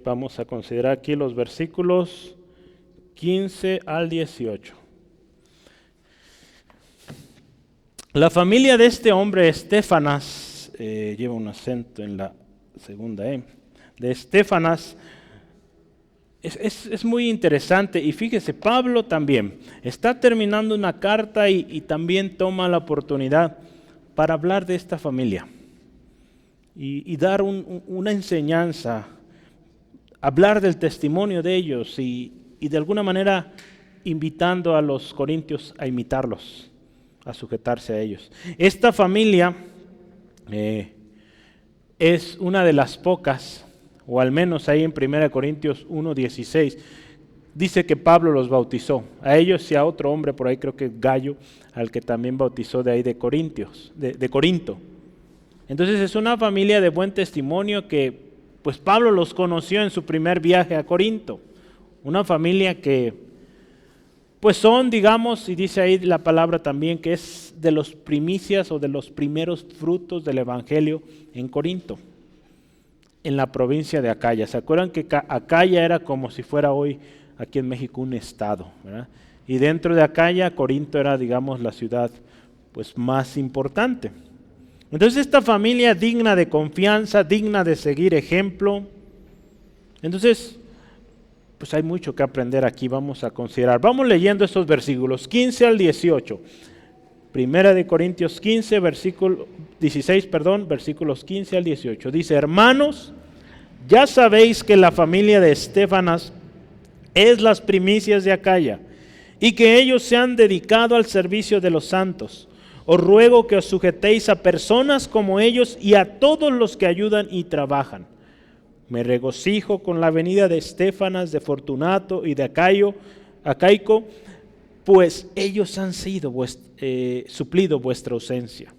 Vamos a considerar aquí los versículos 15 al 18. La familia de este hombre, Estéfanas, lleva un acento en la segunda de Estéfanas, es muy interesante. Y fíjese, Pablo también está terminando una carta y también toma la oportunidad para hablar de esta familia y dar una enseñanza, hablar del testimonio de ellos y de alguna manera invitando a los corintios a imitarlos, a sujetarse a ellos. Esta familia es una de las pocas, o al menos ahí en 1 Corintios 1:16, dice que Pablo los bautizó, a ellos y a otro hombre por ahí, creo que Gallo, al que también bautizó de ahí de Corinto. Entonces es una familia de buen testimonio que pues Pablo los conoció en su primer viaje a Corinto. Una familia que pues son, digamos, y dice ahí la palabra también, que es de los primicias o de los primeros frutos del evangelio en Corinto, en la provincia de Acaya. ¿Se acuerdan que Acaya era como si fuera hoy aquí en México un estado, ¿verdad? Y dentro de Acaya, Corinto era, digamos, la ciudad pues más importante. Entonces esta familia digna de confianza, digna de seguir ejemplo. Entonces, pues hay mucho que aprender aquí, vamos a considerar. Vamos leyendo estos versículos, 15 al 18. Primera de Corintios 15, versículos 15 al 18. Dice: hermanos, ya sabéis que la familia de Estéfanas es las primicias de Acaya, y que ellos se han dedicado al servicio de los santos. Os ruego que os sujetéis a personas como ellos y a todos los que ayudan y trabajan. Me regocijo con la venida de Estéfanas, de Fortunato y de Acaico, pues ellos han sido suplido vuestra ausencia,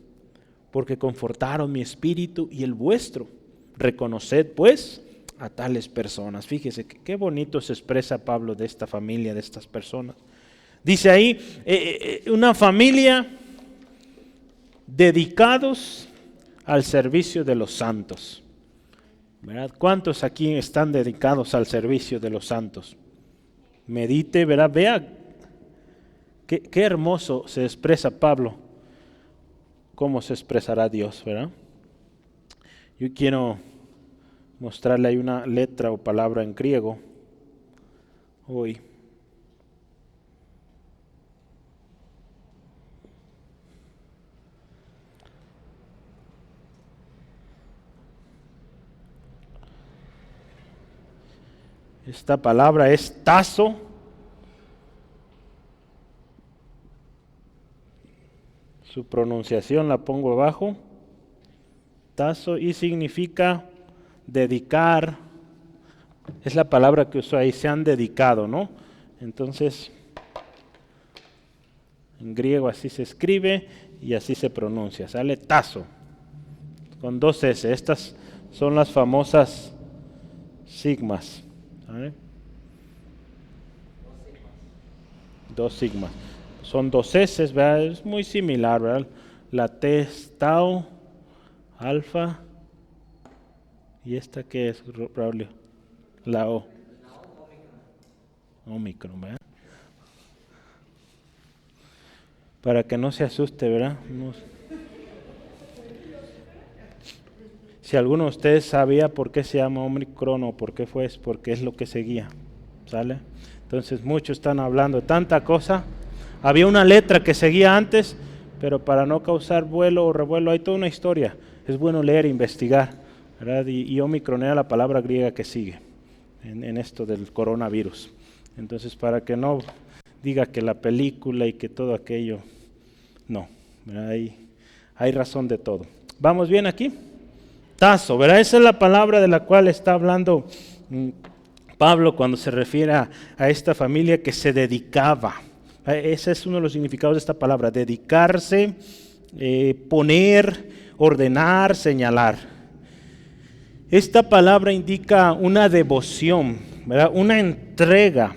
porque confortaron mi espíritu y el vuestro. Reconoced pues a tales personas. Fíjese qué bonito se expresa Pablo de esta familia, de estas personas. Dice ahí, una familia dedicados al servicio de los santos, ¿verdad? ¿Cuántos aquí están dedicados al servicio de los santos? Medite, ¿verdad? Vea qué hermoso se expresa Pablo, cómo se expresará Dios, ¿verdad? Yo quiero mostrarle ahí una letra o palabra en griego hoy. Esta palabra es tazo. Su pronunciación la pongo abajo. Tazo, y significa dedicar. Es la palabra que usó ahí, se han dedicado, ¿no? Entonces, en griego así se escribe y así se pronuncia. Sale tazo, con 2 S. Estas son las famosas sigmas. ¿Vale? 2 sigmas. Son 2 S, ¿verdad? Es muy similar, ¿verdad? La T es tau, alfa. ¿Y esta qué es, Braulio? La O. Omicron, ¿verdad? Para que no se asuste, ¿verdad? Si alguno de ustedes sabía por qué se llama Omicron o por qué fue, es porque es lo que seguía, ¿sale? Entonces muchos están hablando de tanta cosa. Había una letra que seguía antes, pero para no causar vuelo o revuelo, hay toda una historia. Es bueno leer e investigar, ¿verdad? Y Omicron era la palabra griega que sigue en esto del coronavirus. Entonces, para que no diga que la película y que todo aquello, no, ¿verdad? Hay razón de todo. ¿Vamos bien aquí? Tazo, ¿verdad? Esa es la palabra de la cual está hablando Pablo cuando se refiere a esta familia que se dedicaba. Ese es uno de los significados de esta palabra, dedicarse, poner, ordenar, señalar. Esta palabra indica una devoción, ¿verdad? Una entrega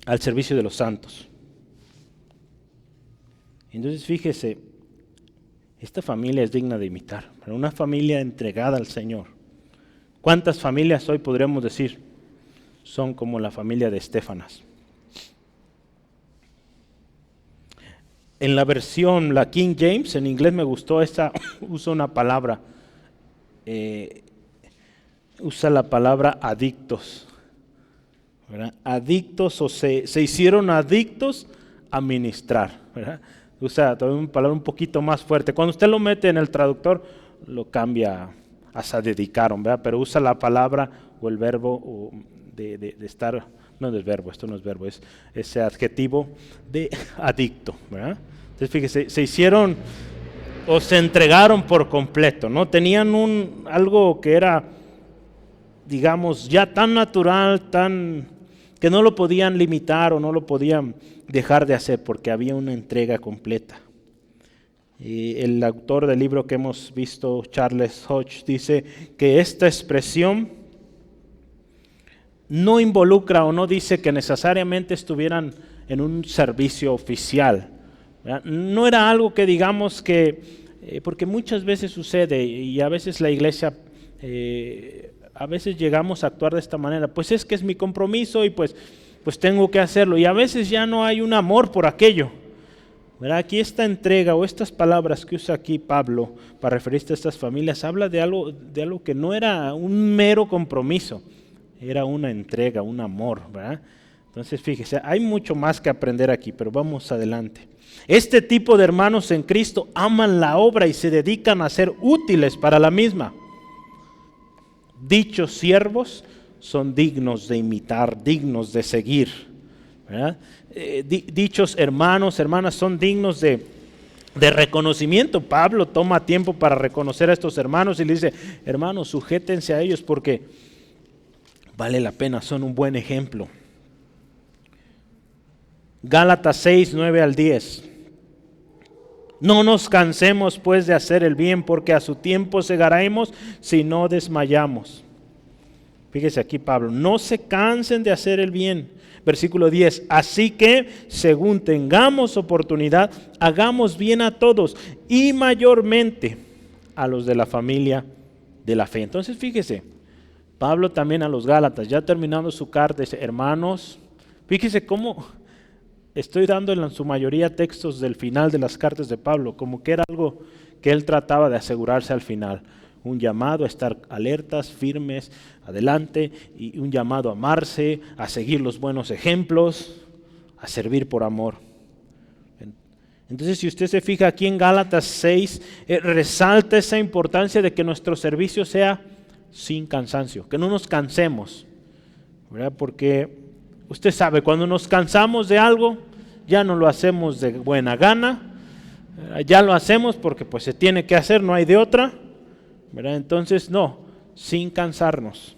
al servicio de los santos. Entonces fíjese, esta familia es digna de imitar, pero una familia entregada al Señor. ¿Cuántas familias hoy podríamos decir son como la familia de Estefanas? En la versión, la King James, en inglés me gustó, esta usa una palabra, usa la palabra adictos, ¿verdad? Adictos o se hicieron adictos a ministrar, ¿verdad? Usa todavía una palabra un poquito más fuerte. Cuando usted lo mete en el traductor, lo cambia hasta dedicaron, ¿verdad? Pero usa la palabra o el verbo de estar, no es verbo, esto no es verbo, es ese adjetivo de adicto, ¿verdad? Entonces fíjese, se hicieron o se entregaron por completo, ¿no? Tenían algo que era, digamos, ya tan natural, que no lo podían limitar o no lo podían dejar de hacer porque había una entrega completa. Y el autor del libro que hemos visto, Charles Hodge, dice que esta expresión no involucra o no dice que necesariamente estuvieran en un servicio oficial, ¿verdad? No era algo que digamos que, porque muchas veces sucede y a veces la iglesia, a veces llegamos a actuar de esta manera, pues es que es mi compromiso y pues tengo que hacerlo, y a veces ya no hay un amor por aquello, ¿verdad? Aquí esta entrega o estas palabras que usa aquí Pablo para referirse a estas familias, habla de algo que no era un mero compromiso, era una entrega, un amor, ¿verdad? Entonces fíjese, hay mucho más que aprender aquí, pero vamos adelante. Este tipo de hermanos en Cristo aman la obra y se dedican a ser útiles para la misma. Dichos siervos son dignos de imitar, dignos de seguir, ¿verdad? Dichos hermanos, hermanas son dignos de reconocimiento. Pablo toma tiempo para reconocer a estos hermanos y le dice, hermanos, sujétense a ellos porque vale la pena, son un buen ejemplo. Gálatas 6, 9 al 10. No nos cansemos pues de hacer el bien, porque a su tiempo segaremos si no desmayamos. Fíjese aquí Pablo, no se cansen de hacer el bien. Versículo 10, así que según tengamos oportunidad, hagamos bien a todos y mayormente a los de la familia de la fe. Entonces fíjese, Pablo también a los Gálatas, ya terminando su carta, dice, hermanos, fíjese cómo estoy dando en su mayoría textos del final de las cartas de Pablo, como que era algo que él trataba de asegurarse al final. Un llamado a estar alertas, firmes, adelante, y un llamado a amarse, a seguir los buenos ejemplos, a servir por amor. Entonces, si usted se fija aquí en Gálatas 6, resalta esa importancia de que nuestro servicio sea sin cansancio, que no nos cansemos, ¿verdad? Porque usted sabe, cuando nos cansamos de algo, ya no lo hacemos de buena gana, ya lo hacemos porque pues se tiene que hacer, no hay de otra, ¿verdad? Entonces no, sin cansarnos.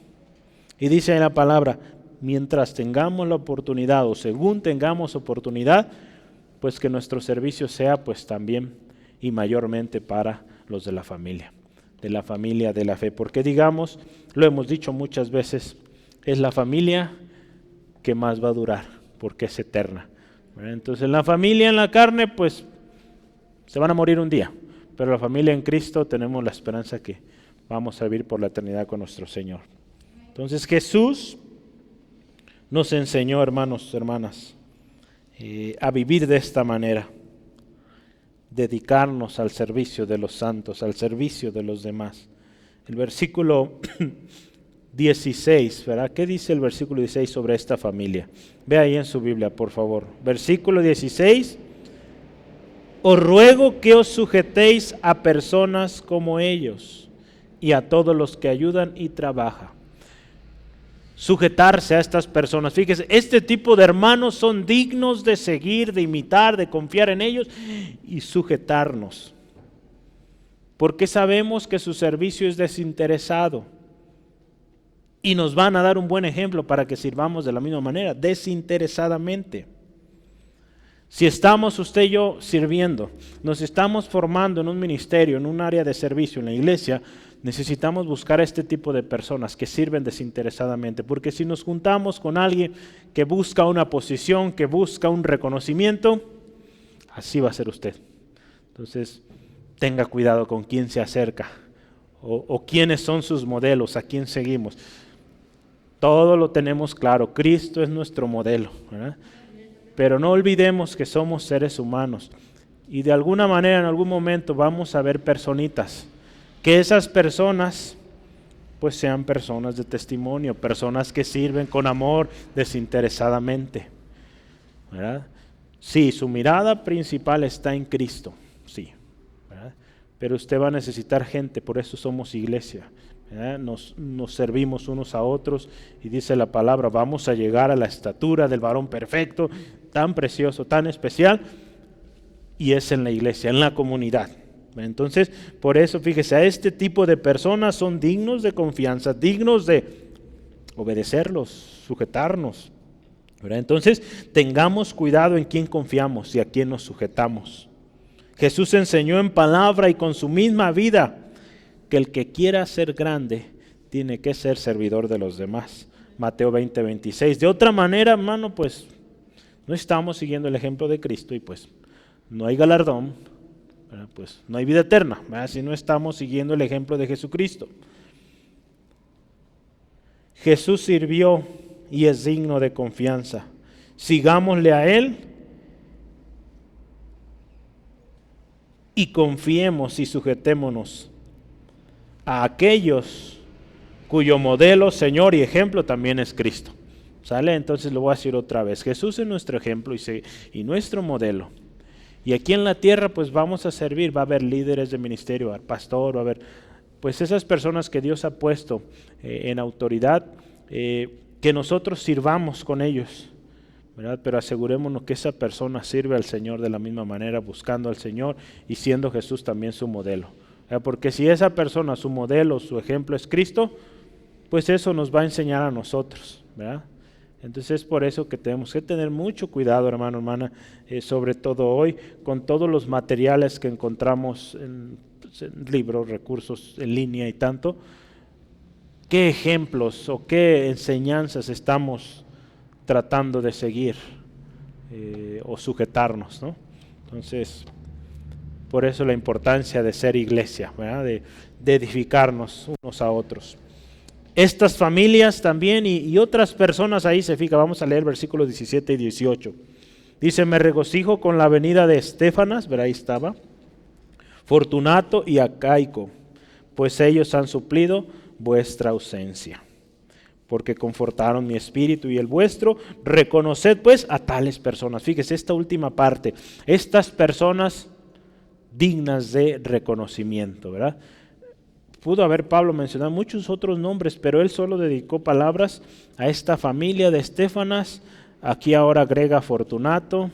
Y dice en la palabra, mientras tengamos la oportunidad o según tengamos oportunidad, pues que nuestro servicio sea pues también y mayormente para los de la familia de la fe. Porque digamos, lo hemos dicho muchas veces, es la familia que más va a durar, porque es eterna. ¿verdad? Entonces la familia en la carne pues se van a morir un día, pero la familia en Cristo tenemos la esperanza que vamos a vivir por la eternidad con nuestro Señor. Entonces Jesús nos enseñó, hermanos, hermanas, a vivir de esta manera, dedicarnos al servicio de los santos, al servicio de los demás. El versículo 16, ¿verdad? ¿Qué dice el versículo 16 sobre esta familia? Ve ahí en su Biblia, por favor. Versículo 16. Os ruego que os sujetéis a personas como ellos y a todos los que ayudan y trabajan. Sujetarse a estas personas. Fíjese, este tipo de hermanos son dignos de seguir, de imitar, de confiar en ellos y sujetarnos. Porque sabemos que su servicio es desinteresado y nos van a dar un buen ejemplo para que sirvamos de la misma manera, desinteresadamente. Si estamos usted y yo sirviendo, nos estamos formando en un ministerio, en un área de servicio en la iglesia, necesitamos buscar a este tipo de personas que sirven desinteresadamente, porque si nos juntamos con alguien que busca una posición, que busca un reconocimiento, así va a ser usted. Entonces, tenga cuidado con quién se acerca o quiénes son sus modelos, a quién seguimos. Todo lo tenemos claro, Cristo es nuestro modelo, ¿verdad? Pero no olvidemos que somos seres humanos y de alguna manera en algún momento vamos a ver personitas, que esas personas pues sean personas de testimonio, personas que sirven con amor desinteresadamente, ¿verdad? Sí, su mirada principal está en Cristo, sí, ¿verdad? Pero usted va a necesitar gente, por eso somos iglesia, ¿verdad? Nos servimos unos a otros y dice la palabra, vamos a llegar a la estatura del varón perfecto, tan precioso, tan especial, y es en la iglesia, en la comunidad. Entonces, por eso, fíjese, a este tipo de personas son dignos de confianza, dignos de obedecerlos, sujetarnos, ¿verdad? Entonces, tengamos cuidado en quién confiamos y a quién nos sujetamos. Jesús enseñó en palabra y con su misma vida que el que quiera ser grande tiene que ser servidor de los demás. Mateo 20:26. De otra manera, hermano, pues no estamos siguiendo el ejemplo de Cristo y pues no hay galardón, ¿verdad? Pues no hay vida eterna, ¿verdad? Si no estamos siguiendo el ejemplo de Jesucristo. Jesús sirvió y es digno de confianza. Sigámosle a Él y confiemos y sujetémonos a aquellos cuyo modelo, Señor y ejemplo también es Cristo. ¿Sale? Entonces lo voy a decir otra vez. Jesús es nuestro ejemplo y nuestro modelo. Y aquí en la tierra pues vamos a servir, va a haber líderes de ministerio, va a haber pastor, va a haber pues esas personas que Dios ha puesto en autoridad, que nosotros sirvamos con ellos, ¿verdad? Pero asegurémonos que esa persona sirve al Señor de la misma manera, buscando al Señor y siendo Jesús también su modelo. Porque si esa persona, su modelo, su ejemplo es Cristo, pues eso nos va a enseñar a nosotros, ¿verdad? Entonces es por eso que tenemos que tener mucho cuidado, hermano, hermana, sobre todo hoy, con todos los materiales que encontramos en libros, recursos en línea y tanto. ¿Qué ejemplos o qué enseñanzas estamos tratando de seguir o sujetarnos, ¿no? Entonces, por eso la importancia de ser iglesia, ¿verdad? De edificarnos unos a otros. Estas familias también y otras personas ahí se fija, vamos a leer versículos 17 y 18. Dice, me regocijo con la venida de Estéfanas, verá ahí estaba, Fortunato y Acaico, pues ellos han suplido vuestra ausencia, porque confortaron mi espíritu y el vuestro. Reconoced pues a tales personas. Fíjese esta última parte, estas personas dignas de reconocimiento, ¿verdad? Pudo haber Pablo mencionado muchos otros nombres, pero él solo dedicó palabras a esta familia de Estéfanas. Aquí ahora agrega Fortunato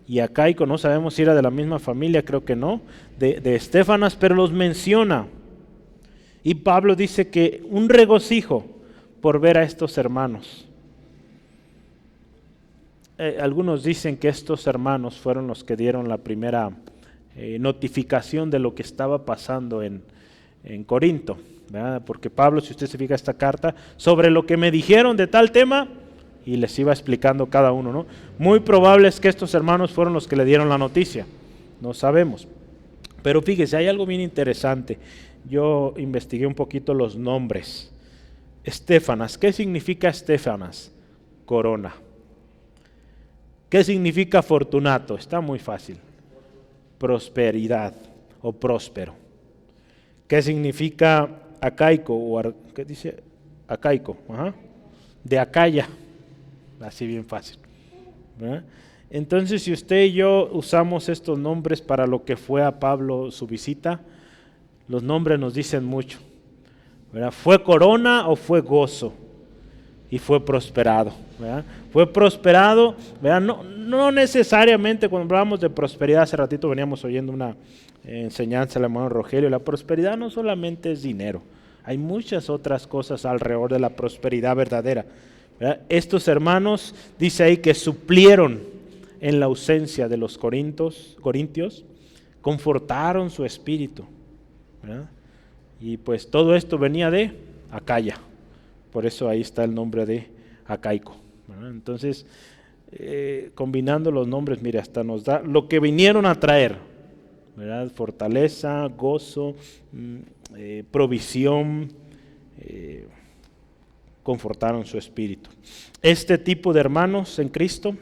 y Acaico, no sabemos si era de la misma familia, creo que no, de Estéfanas, pero los menciona. Y Pablo dice que un regocijo por ver a estos hermanos. Algunos dicen que estos hermanos fueron los que dieron la primera notificación de lo que estaba pasando en Corinto, ¿verdad? Porque Pablo, si usted se fija esta carta, sobre lo que me dijeron de tal tema, y les iba explicando cada uno, ¿no? Muy probable es que estos hermanos fueron los que le dieron la noticia, no sabemos. Pero fíjese, hay algo bien interesante. Yo investigué un poquito los nombres. Estéfanas, ¿qué significa Estéfanas? Corona. ¿Qué significa Fortunato? Está muy fácil. Prosperidad o próspero. ¿Qué significa Acaico? ¿Qué dice? Acaico. Ajá. De Acaya. Así bien fácil. ¿Verdad? Entonces, si usted y yo usamos estos nombres para lo que fue a Pablo su visita, los nombres nos dicen mucho. ¿Verdad? ¿Fue corona o fue gozo? Y fue prosperado. ¿Verdad? Fue prosperado. ¿Verdad? No necesariamente cuando hablamos de prosperidad, hace ratito veníamos oyendo una enseñanza del hermano Rogelio, la prosperidad no solamente es dinero, hay muchas otras cosas alrededor de la prosperidad verdadera. ¿Verdad? Estos hermanos, dice ahí que suplieron en la ausencia de los corintios, confortaron su espíritu. ¿Verdad? Y pues todo esto venía de Acaya, por eso ahí está el nombre de Acaico. ¿Verdad? Entonces, combinando los nombres, mire, hasta nos da lo que vinieron a traer, ¿verdad? Fortaleza, gozo, provisión, confortaron su espíritu. Este tipo de hermanos en Cristo,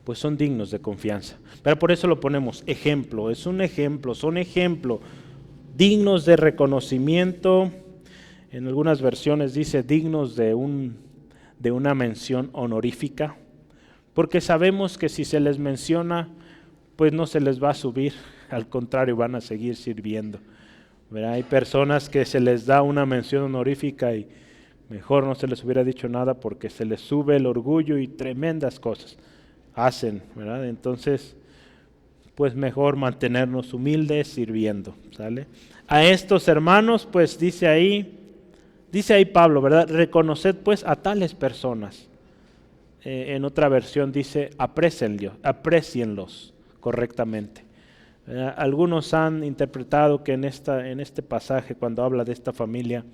pues son dignos de confianza. Pero por eso lo ponemos ejemplo, es un ejemplo, son ejemplo, dignos de reconocimiento. En algunas versiones dice dignos de una mención honorífica, porque sabemos que si se les menciona, pues no se les va a subir, al contrario, van a seguir sirviendo. ¿Verdad? Hay personas que se les da una mención honorífica y mejor no se les hubiera dicho nada porque se les sube el orgullo y tremendas cosas hacen, ¿verdad? Entonces, pues mejor mantenernos humildes sirviendo, ¿sale? A estos hermanos, pues dice ahí Pablo, ¿verdad? Reconoced pues a tales personas. En otra versión dice, aprécienlos correctamente. Algunos han interpretado que en este pasaje, cuando habla de esta familia,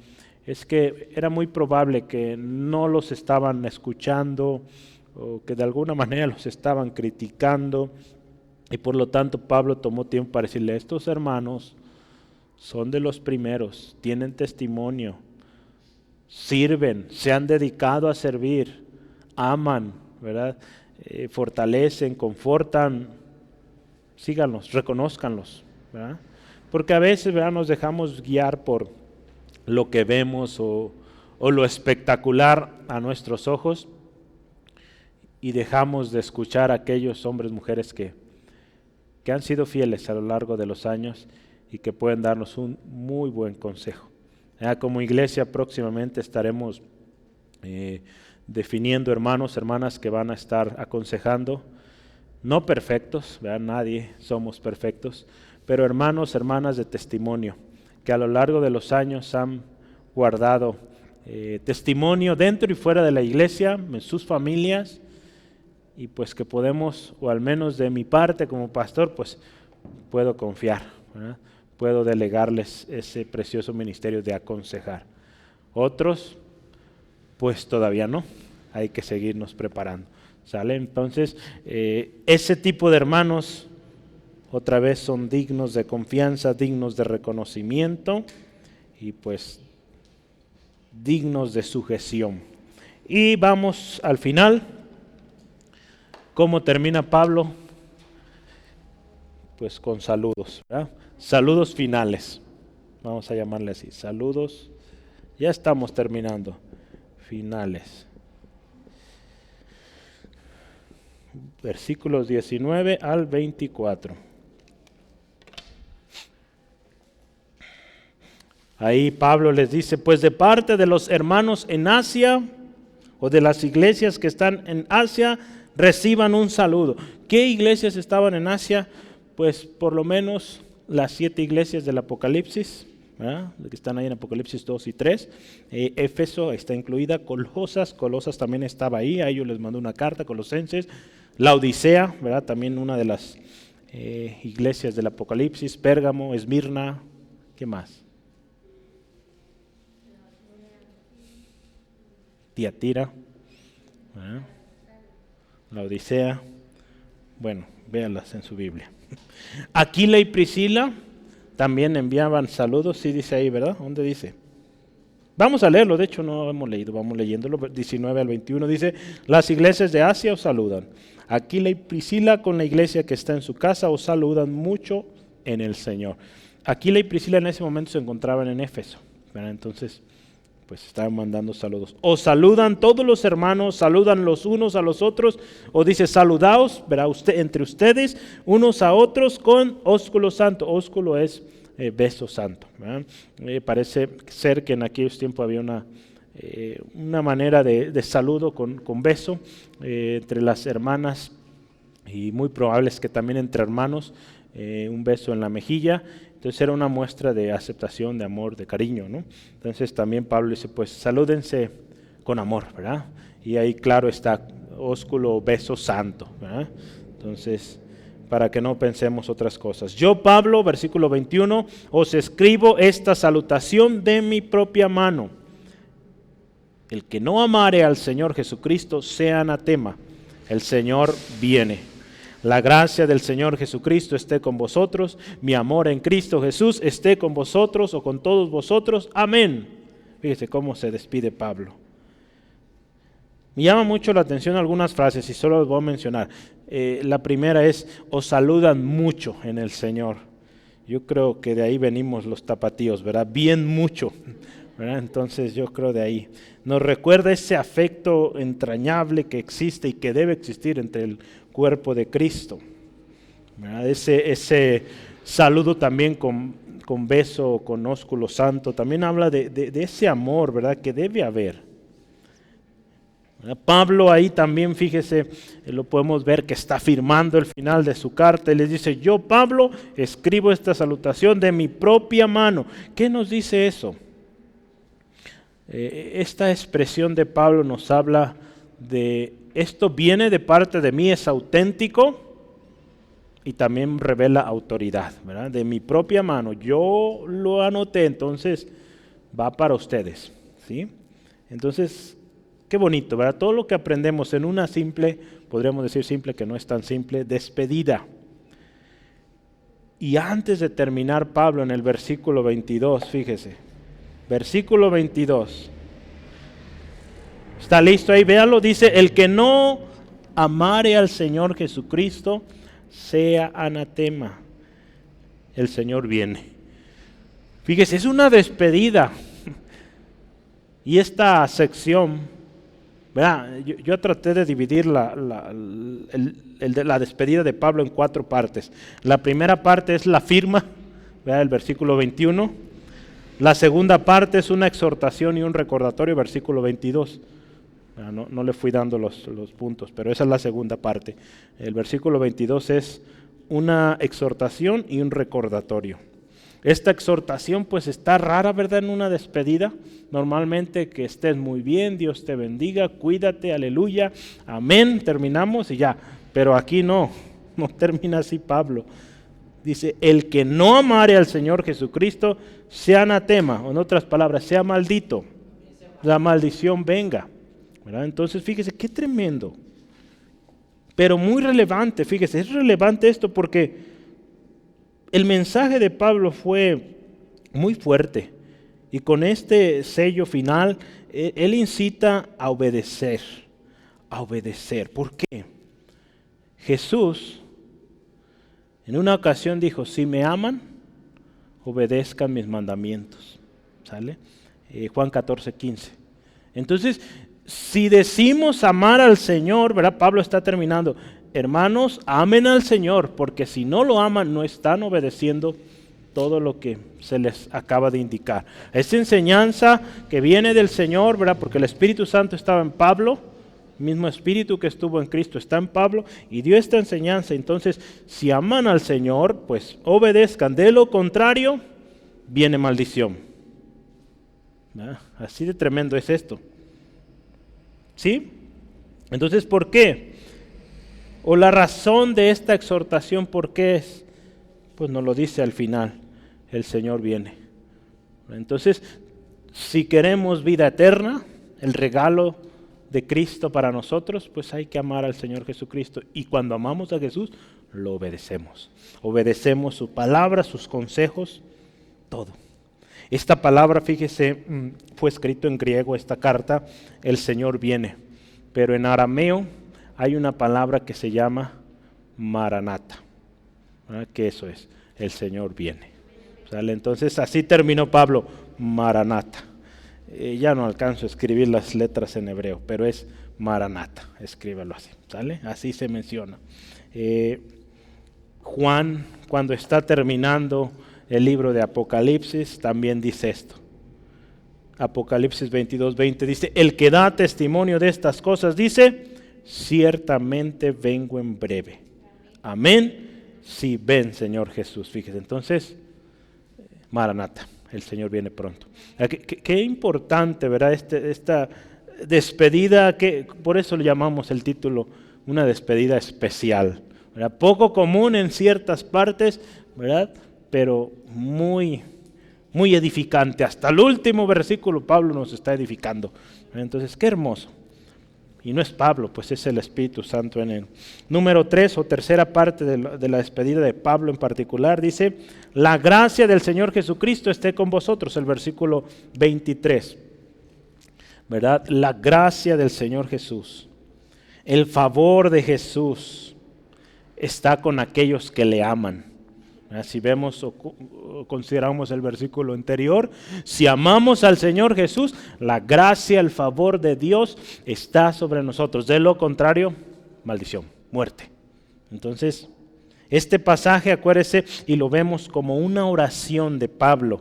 es que era muy probable que no los estaban escuchando o que de alguna manera los estaban criticando, y por lo tanto Pablo tomó tiempo para decirle, estos hermanos son de los primeros, tienen testimonio, sirven, se han dedicado a servir, aman, ¿verdad? Fortalecen, confortan, síganlos, reconózcanlos, ¿verdad? Porque a veces, ¿verdad?, nos dejamos guiar por lo que vemos o lo espectacular a nuestros ojos y dejamos de escuchar a aquellos hombres, mujeres que han sido fieles a lo largo de los años y que pueden darnos un muy buen consejo. Como iglesia próximamente estaremos definiendo hermanos, hermanas que van a estar aconsejando, no perfectos, ¿verdad? Nadie somos perfectos, pero hermanos, hermanas de testimonio, que a lo largo de los años han guardado testimonio dentro y fuera de la iglesia, en sus familias, y pues que podemos, o al menos de mi parte como pastor, pues puedo confiar, ¿verdad? Puedo delegarles ese precioso ministerio de aconsejar. Otros, pues todavía no, hay que seguirnos preparando, ¿sale? Entonces, ese tipo de hermanos, otra vez son dignos de confianza, dignos de reconocimiento y pues dignos de sujeción. Y vamos al final. ¿Cómo termina Pablo? Pues con saludos, ¿verdad? Saludos finales, vamos a llamarle así, saludos, ya estamos terminando, finales. Versículos 19 al 24. Ahí Pablo les dice, pues de parte de los hermanos en Asia, o de las iglesias que están en Asia, reciban un saludo. ¿Qué iglesias estaban en Asia? Pues por lo menos las 7 iglesias del Apocalipsis, ¿verdad?, que están ahí en Apocalipsis 2 y 3. Éfeso está incluida, Colosas también estaba ahí, a ellos les mandó una carta, Colosenses. La Odisea, ¿verdad?, también una de las iglesias del Apocalipsis. Pérgamo, Esmirna, ¿qué más? Tiatira. ¿verdad? La Odisea. Bueno, véanlas en su Biblia. Aquila y Priscila también enviaban saludos, sí dice ahí, ¿verdad? ¿Dónde dice? Vamos a leerlo, de hecho no hemos leído, vamos leyéndolo, 19 al 21, dice, las iglesias de Asia os saludan. Aquila y Priscila con la iglesia que está en su casa os saludan mucho en el Señor. Aquila y Priscila en ese momento se encontraban en Éfeso, ¿verdad? Entonces, pues estaban mandando saludos. Os saludan todos los hermanos, saludan los unos a los otros, o dice saludaos, verá usted entre ustedes, unos a otros con ósculo santo. Ósculo es beso santo. Parece ser que en aquellos tiempos había una manera de saludo con beso entre las hermanas, y muy probable es que también entre hermanos, un beso en la mejilla. Entonces era una muestra de aceptación, de amor, de cariño, ¿no? Entonces también Pablo dice, pues salúdense con amor, ¿verdad? Y ahí claro está, ósculo, beso santo, ¿verdad? Entonces, para que no pensemos otras cosas. Yo, Pablo, versículo 21, os escribo esta salutación de mi propia mano. El que no amare al Señor Jesucristo sea anatema. El Señor viene. La gracia del Señor Jesucristo esté con vosotros. Mi amor en Cristo Jesús esté con vosotros o con todos vosotros. Amén. Fíjese cómo se despide Pablo. Me llama mucho la atención algunas frases y solo las voy a mencionar. La primera es, os saludan mucho en el Señor. Yo creo que de ahí venimos los tapatíos, ¿verdad? Bien mucho, ¿verdad? Entonces yo creo de ahí. Nos recuerda ese afecto entrañable que existe y que debe existir entre el cuerpo de Cristo, ¿verdad? Ese saludo también con beso, con ósculo santo, también habla de ese amor, ¿verdad? Que debe haber. Pablo ahí también, fíjese, lo podemos ver que está firmando el final de su carta y les dice, yo Pablo escribo esta salutación de mi propia mano. ¿Qué nos dice eso? Esta expresión de Pablo nos habla de, esto viene de parte de mí, es auténtico y también revela autoridad, ¿verdad? De mi propia mano, yo lo anoté, entonces va para ustedes, ¿sí? Entonces, qué bonito, ¿verdad? Todo lo que aprendemos en una simple, podríamos decir simple, que no es tan simple, despedida. Y antes de terminar Pablo en el versículo 22, fíjese, versículo 22. ¿Está listo ahí? Véalo, dice, el que no amare al Señor Jesucristo, sea anatema. El Señor viene. Fíjese, es una despedida. Y esta sección, ¿verdad? Yo traté de dividir la despedida de Pablo en 4 partes. La primera parte es la firma, ¿verdad? El versículo 21. La segunda parte es una exhortación y un recordatorio, versículo 22. No le fui dando los puntos, pero esa es la segunda parte. El versículo 22 es una exhortación y un recordatorio. Esta exhortación pues está rara, ¿verdad? En una despedida. Normalmente que estés muy bien, Dios te bendiga, cuídate, aleluya, amén, terminamos y ya. Pero aquí no termina así Pablo. Dice, el que no amare al Señor Jesucristo, sea anatema, o en otras palabras, sea maldito. La maldición venga, ¿verdad? Entonces fíjese, qué tremendo. Pero muy relevante, fíjese, es relevante esto porque el mensaje de Pablo fue muy fuerte y con este sello final, él incita a obedecer, a obedecer. ¿Por qué? Jesús en una ocasión dijo, si me aman, obedezcan mis mandamientos. ¿Sale? Juan 14:15. Entonces, si decimos amar al Señor, ¿verdad? Pablo está terminando. Hermanos, amen al Señor, porque si no lo aman, no están obedeciendo todo lo que se les acaba de indicar. Esta enseñanza que viene del Señor, ¿verdad? Porque el Espíritu Santo estaba en Pablo, el mismo Espíritu que estuvo en Cristo está en Pablo y dio esta enseñanza. Entonces, si aman al Señor, pues obedezcan. De lo contrario, viene maldición. ¿Verdad? Así de tremendo es esto. ¿Sí? Entonces, ¿por qué? O la razón de esta exhortación, ¿por qué es? Pues nos lo dice al final, el Señor viene. Entonces, si queremos vida eterna, el regalo de Cristo para nosotros, pues hay que amar al Señor Jesucristo. Y cuando amamos a Jesús, lo obedecemos. Obedecemos su palabra, sus consejos, todo. Esta palabra, fíjese, fue escrito en griego, esta carta, el Señor viene. Pero en arameo hay una palabra que se llama Maranata. ¿Verdad? Que eso es, el Señor viene. ¿Sale? Entonces así terminó Pablo, Maranata. Ya no alcanzo a escribir las letras en hebreo, pero es Maranata, escríbelo así, ¿sale? Así se menciona. Juan, cuando está terminando el libro de Apocalipsis, también dice esto. Apocalipsis 22:20 dice, el que da testimonio de estas cosas dice, ciertamente vengo en breve. Amén. Sí, ven, Señor Jesús. Fíjese, entonces, Maranata, el Señor viene pronto. Qué importante, ¿verdad? Esta despedida, que por eso le llamamos el título, una despedida especial, ¿verdad? Poco común en ciertas partes, ¿verdad? Pero muy, muy edificante. Hasta el último versículo Pablo nos está edificando. Entonces, qué hermoso. Y no es Pablo, pues es el Espíritu Santo en él. Número 3 o tercera parte de la despedida de Pablo en particular, dice, la gracia del Señor Jesucristo esté con vosotros, el versículo 23. ¿Verdad? La gracia del Señor Jesús, el favor de Jesús está con aquellos que le aman. Si vemos o consideramos el versículo anterior, si amamos al Señor Jesús, la gracia, el favor de Dios está sobre nosotros. De lo contrario, maldición, muerte. Entonces, este pasaje, acuérdese, y lo vemos como una oración de Pablo,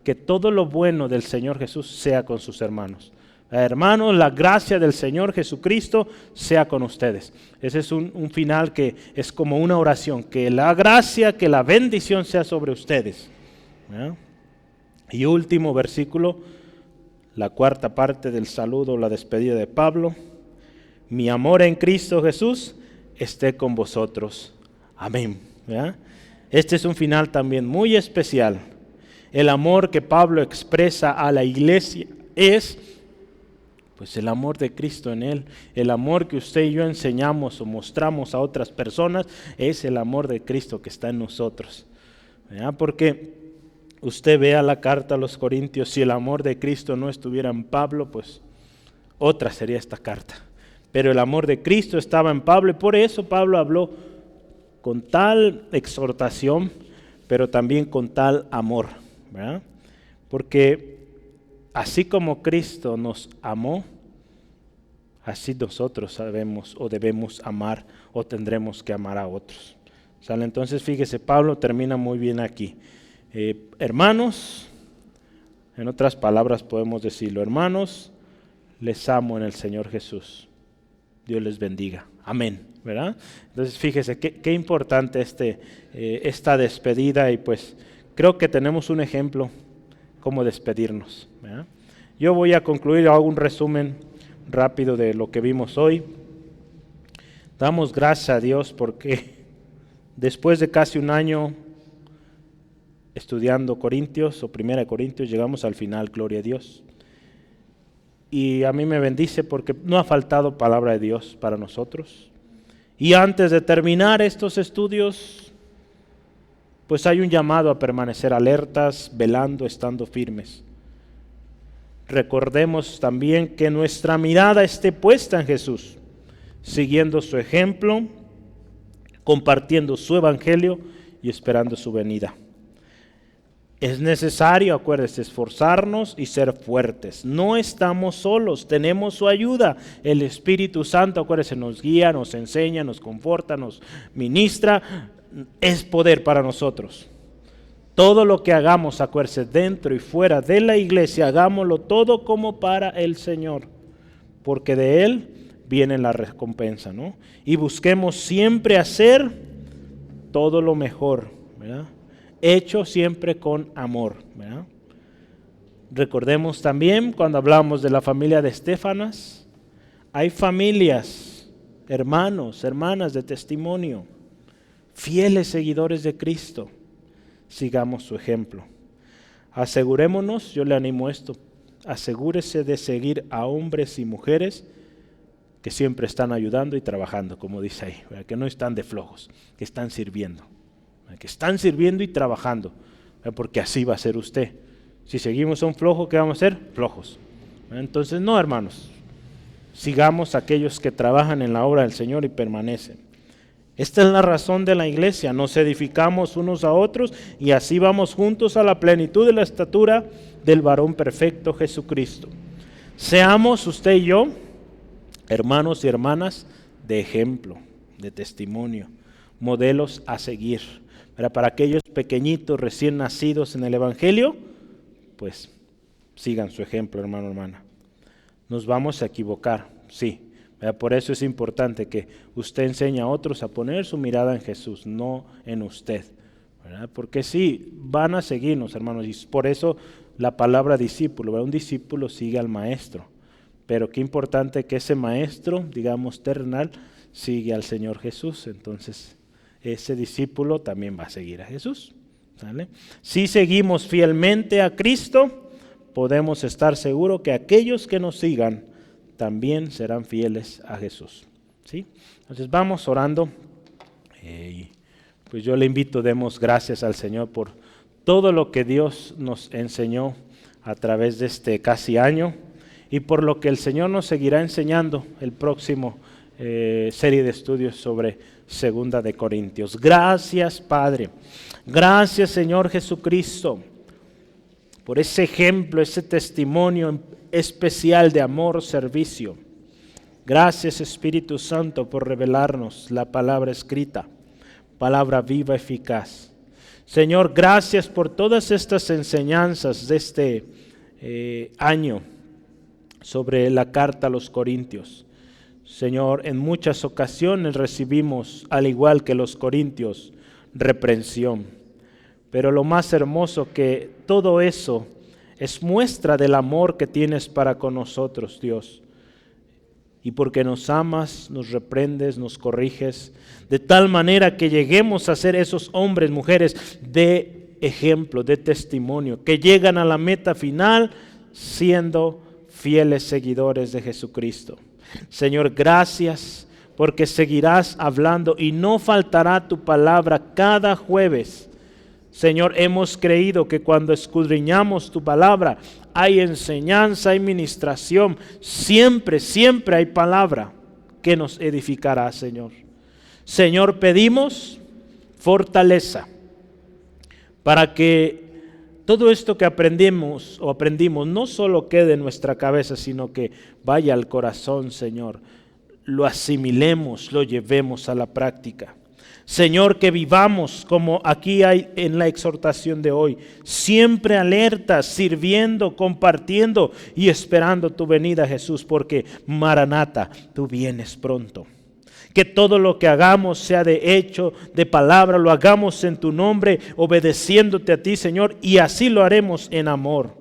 que todo lo bueno del Señor Jesús sea con sus hermanos. Hermanos, la gracia del Señor Jesucristo sea con ustedes. Ese es un final que es como una oración, que la gracia, que la bendición sea sobre ustedes. ¿Ya? Y último versículo, la cuarta parte del saludo, la despedida de Pablo. Mi amor en Cristo Jesús esté con vosotros. Amén. ¿Ya? Este es un final también muy especial. El amor que Pablo expresa a la iglesia es pues el amor de Cristo en él. El amor que usted y yo enseñamos o mostramos a otras personas es el amor de Cristo que está en nosotros. ¿Verdad? Porque usted vea la carta a los Corintios, si el amor de Cristo no estuviera en Pablo, pues otra sería esta carta. Pero el amor de Cristo estaba en Pablo y por eso Pablo habló con tal exhortación, pero también con tal amor. ¿Verdad? Porque así como Cristo nos amó, así nosotros sabemos o debemos amar o tendremos que amar a otros. ¿Sale? Entonces fíjese, Pablo termina muy bien aquí. Hermanos, en otras palabras podemos decirlo, hermanos, les amo en el Señor Jesús. Dios les bendiga. Amén. ¿Verdad? Entonces fíjese, qué importante esta despedida y pues creo que tenemos un ejemplo cómo despedirnos. ¿Verdad? Yo voy a concluir, hago un resumen rápido de lo que vimos hoy. Damos gracias a Dios porque después de casi un año estudiando Corintios o Primera de Corintios, llegamos al final, gloria a Dios. Y a mí me bendice porque no ha faltado palabra de Dios para nosotros. Y antes de terminar estos estudios, pues hay un llamado a permanecer alertas, velando, estando firmes. Recordemos también que nuestra mirada esté puesta en Jesús, siguiendo su ejemplo, compartiendo su evangelio y esperando su venida. Es necesario, acuérdense, esforzarnos y ser fuertes. No estamos solos, tenemos su ayuda. El Espíritu Santo, acuérdense, nos guía, nos enseña, nos conforta, nos ministra. Es poder para nosotros. Todo lo que hagamos, acuérdense, dentro y fuera de la iglesia, hagámoslo todo como para el Señor, porque de Él viene la recompensa, ¿no? Y busquemos siempre hacer todo lo mejor, ¿verdad? Hecho siempre con amor, ¿verdad? Recordemos también cuando hablamos de la familia de Estefanas, hay familias, hermanos, hermanas de testimonio, fieles seguidores de Cristo. Sigamos su ejemplo. Asegurémonos, yo le animo esto, asegúrese de seguir a hombres y mujeres que siempre están ayudando y trabajando, como dice ahí, ¿verdad? Que no están de flojos, que están sirviendo, ¿verdad? Que están sirviendo y trabajando, ¿verdad? Porque así va a ser usted. Si seguimos a un flojo, ¿qué vamos a ser? Flojos. ¿Verdad? Entonces, no, hermanos, sigamos a aquellos que trabajan en la obra del Señor y permanecen. Esta es la razón de la iglesia, nos edificamos unos a otros y así vamos juntos a la plenitud de la estatura del varón perfecto Jesucristo. Seamos usted y yo, hermanos y hermanas, de ejemplo, de testimonio, modelos a seguir. Para aquellos pequeñitos recién nacidos en el Evangelio, pues sigan su ejemplo, hermano, hermana. Nos vamos a equivocar, sí. Por eso es importante que usted enseñe a otros a poner su mirada en Jesús, no en usted, ¿verdad? Porque sí, van a seguirnos, hermanos, y por eso la palabra discípulo, ¿verdad? Un discípulo sigue al maestro, pero qué importante que ese maestro, digamos terrenal, sigue al Señor Jesús. Entonces ese discípulo también va a seguir a Jesús, ¿vale? Si seguimos fielmente a Cristo, podemos estar seguros que aquellos que nos sigan también serán fieles a Jesús, ¿sí? Entonces vamos orando, y pues yo le invito, demos gracias al Señor por todo lo que Dios nos enseñó a través de este casi año y por lo que el Señor nos seguirá enseñando el próximo serie de estudios sobre 2 de Corintios. Gracias, Padre. Gracias, Señor Jesucristo, por ese ejemplo, ese testimonio especial de amor, servicio. Gracias, Espíritu Santo, por revelarnos la palabra escrita, palabra viva, eficaz. Señor, gracias por todas estas enseñanzas de este año sobre la carta a los Corintios. Señor, en muchas ocasiones recibimos, al igual que los corintios, reprensión. Pero lo más hermoso que todo eso es muestra del amor que tienes para con nosotros, Dios. Y porque nos amas, nos reprendes, nos corriges, de tal manera que lleguemos a ser esos hombres, mujeres de ejemplo, de testimonio, que llegan a la meta final siendo fieles seguidores de Jesucristo. Señor, gracias porque seguirás hablando y no faltará tu palabra cada jueves. Señor, hemos creído que cuando escudriñamos tu palabra hay enseñanza, hay ministración, siempre hay palabra que nos edificará, Señor. Señor, pedimos fortaleza para que todo esto que aprendimos no solo quede en nuestra cabeza, sino que vaya al corazón, Señor. Lo asimilemos, lo llevemos a la práctica. Señor, que vivamos como aquí hay en la exhortación de hoy, siempre alertas, sirviendo, compartiendo y esperando tu venida, Jesús, porque Maranata, tú vienes pronto. Que todo lo que hagamos sea de hecho, de palabra, lo hagamos en tu nombre, obedeciéndote a ti, Señor, y así lo haremos en amor.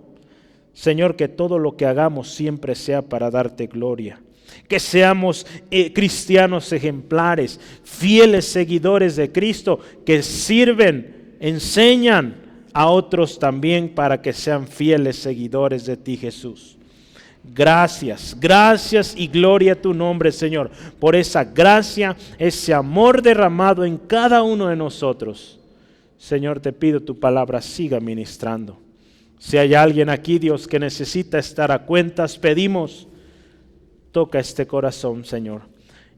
Señor, que todo lo que hagamos siempre sea para darte gloria. Que seamos cristianos ejemplares, fieles seguidores de Cristo, que sirven, enseñan a otros también para que sean fieles seguidores de ti, Jesús. Gracias, gracias y gloria a tu nombre, Señor, por esa gracia, ese amor derramado en cada uno de nosotros. Señor, te pido tu palabra siga ministrando. Si hay alguien aquí, Dios, que necesita estar a cuentas, pedimos, toca este corazón, Señor,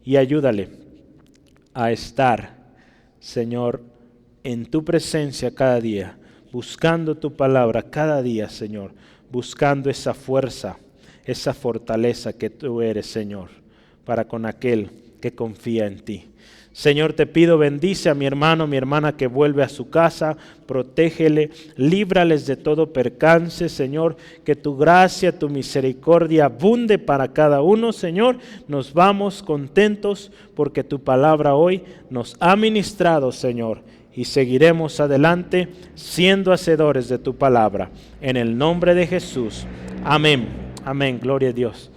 y ayúdale a estar, Señor, en tu presencia cada día, buscando tu palabra cada día, Señor, buscando esa fuerza, esa fortaleza que tú eres, Señor, para con aquel que confía en ti. Señor, te pido, bendice a mi hermano, mi hermana que vuelve a su casa, protégele, líbrales de todo percance, Señor, que tu gracia, tu misericordia abunde para cada uno, Señor. Nos vamos contentos porque tu palabra hoy nos ha ministrado, Señor, y seguiremos adelante siendo hacedores de tu palabra. En el nombre de Jesús. Amén. Amén. Gloria a Dios.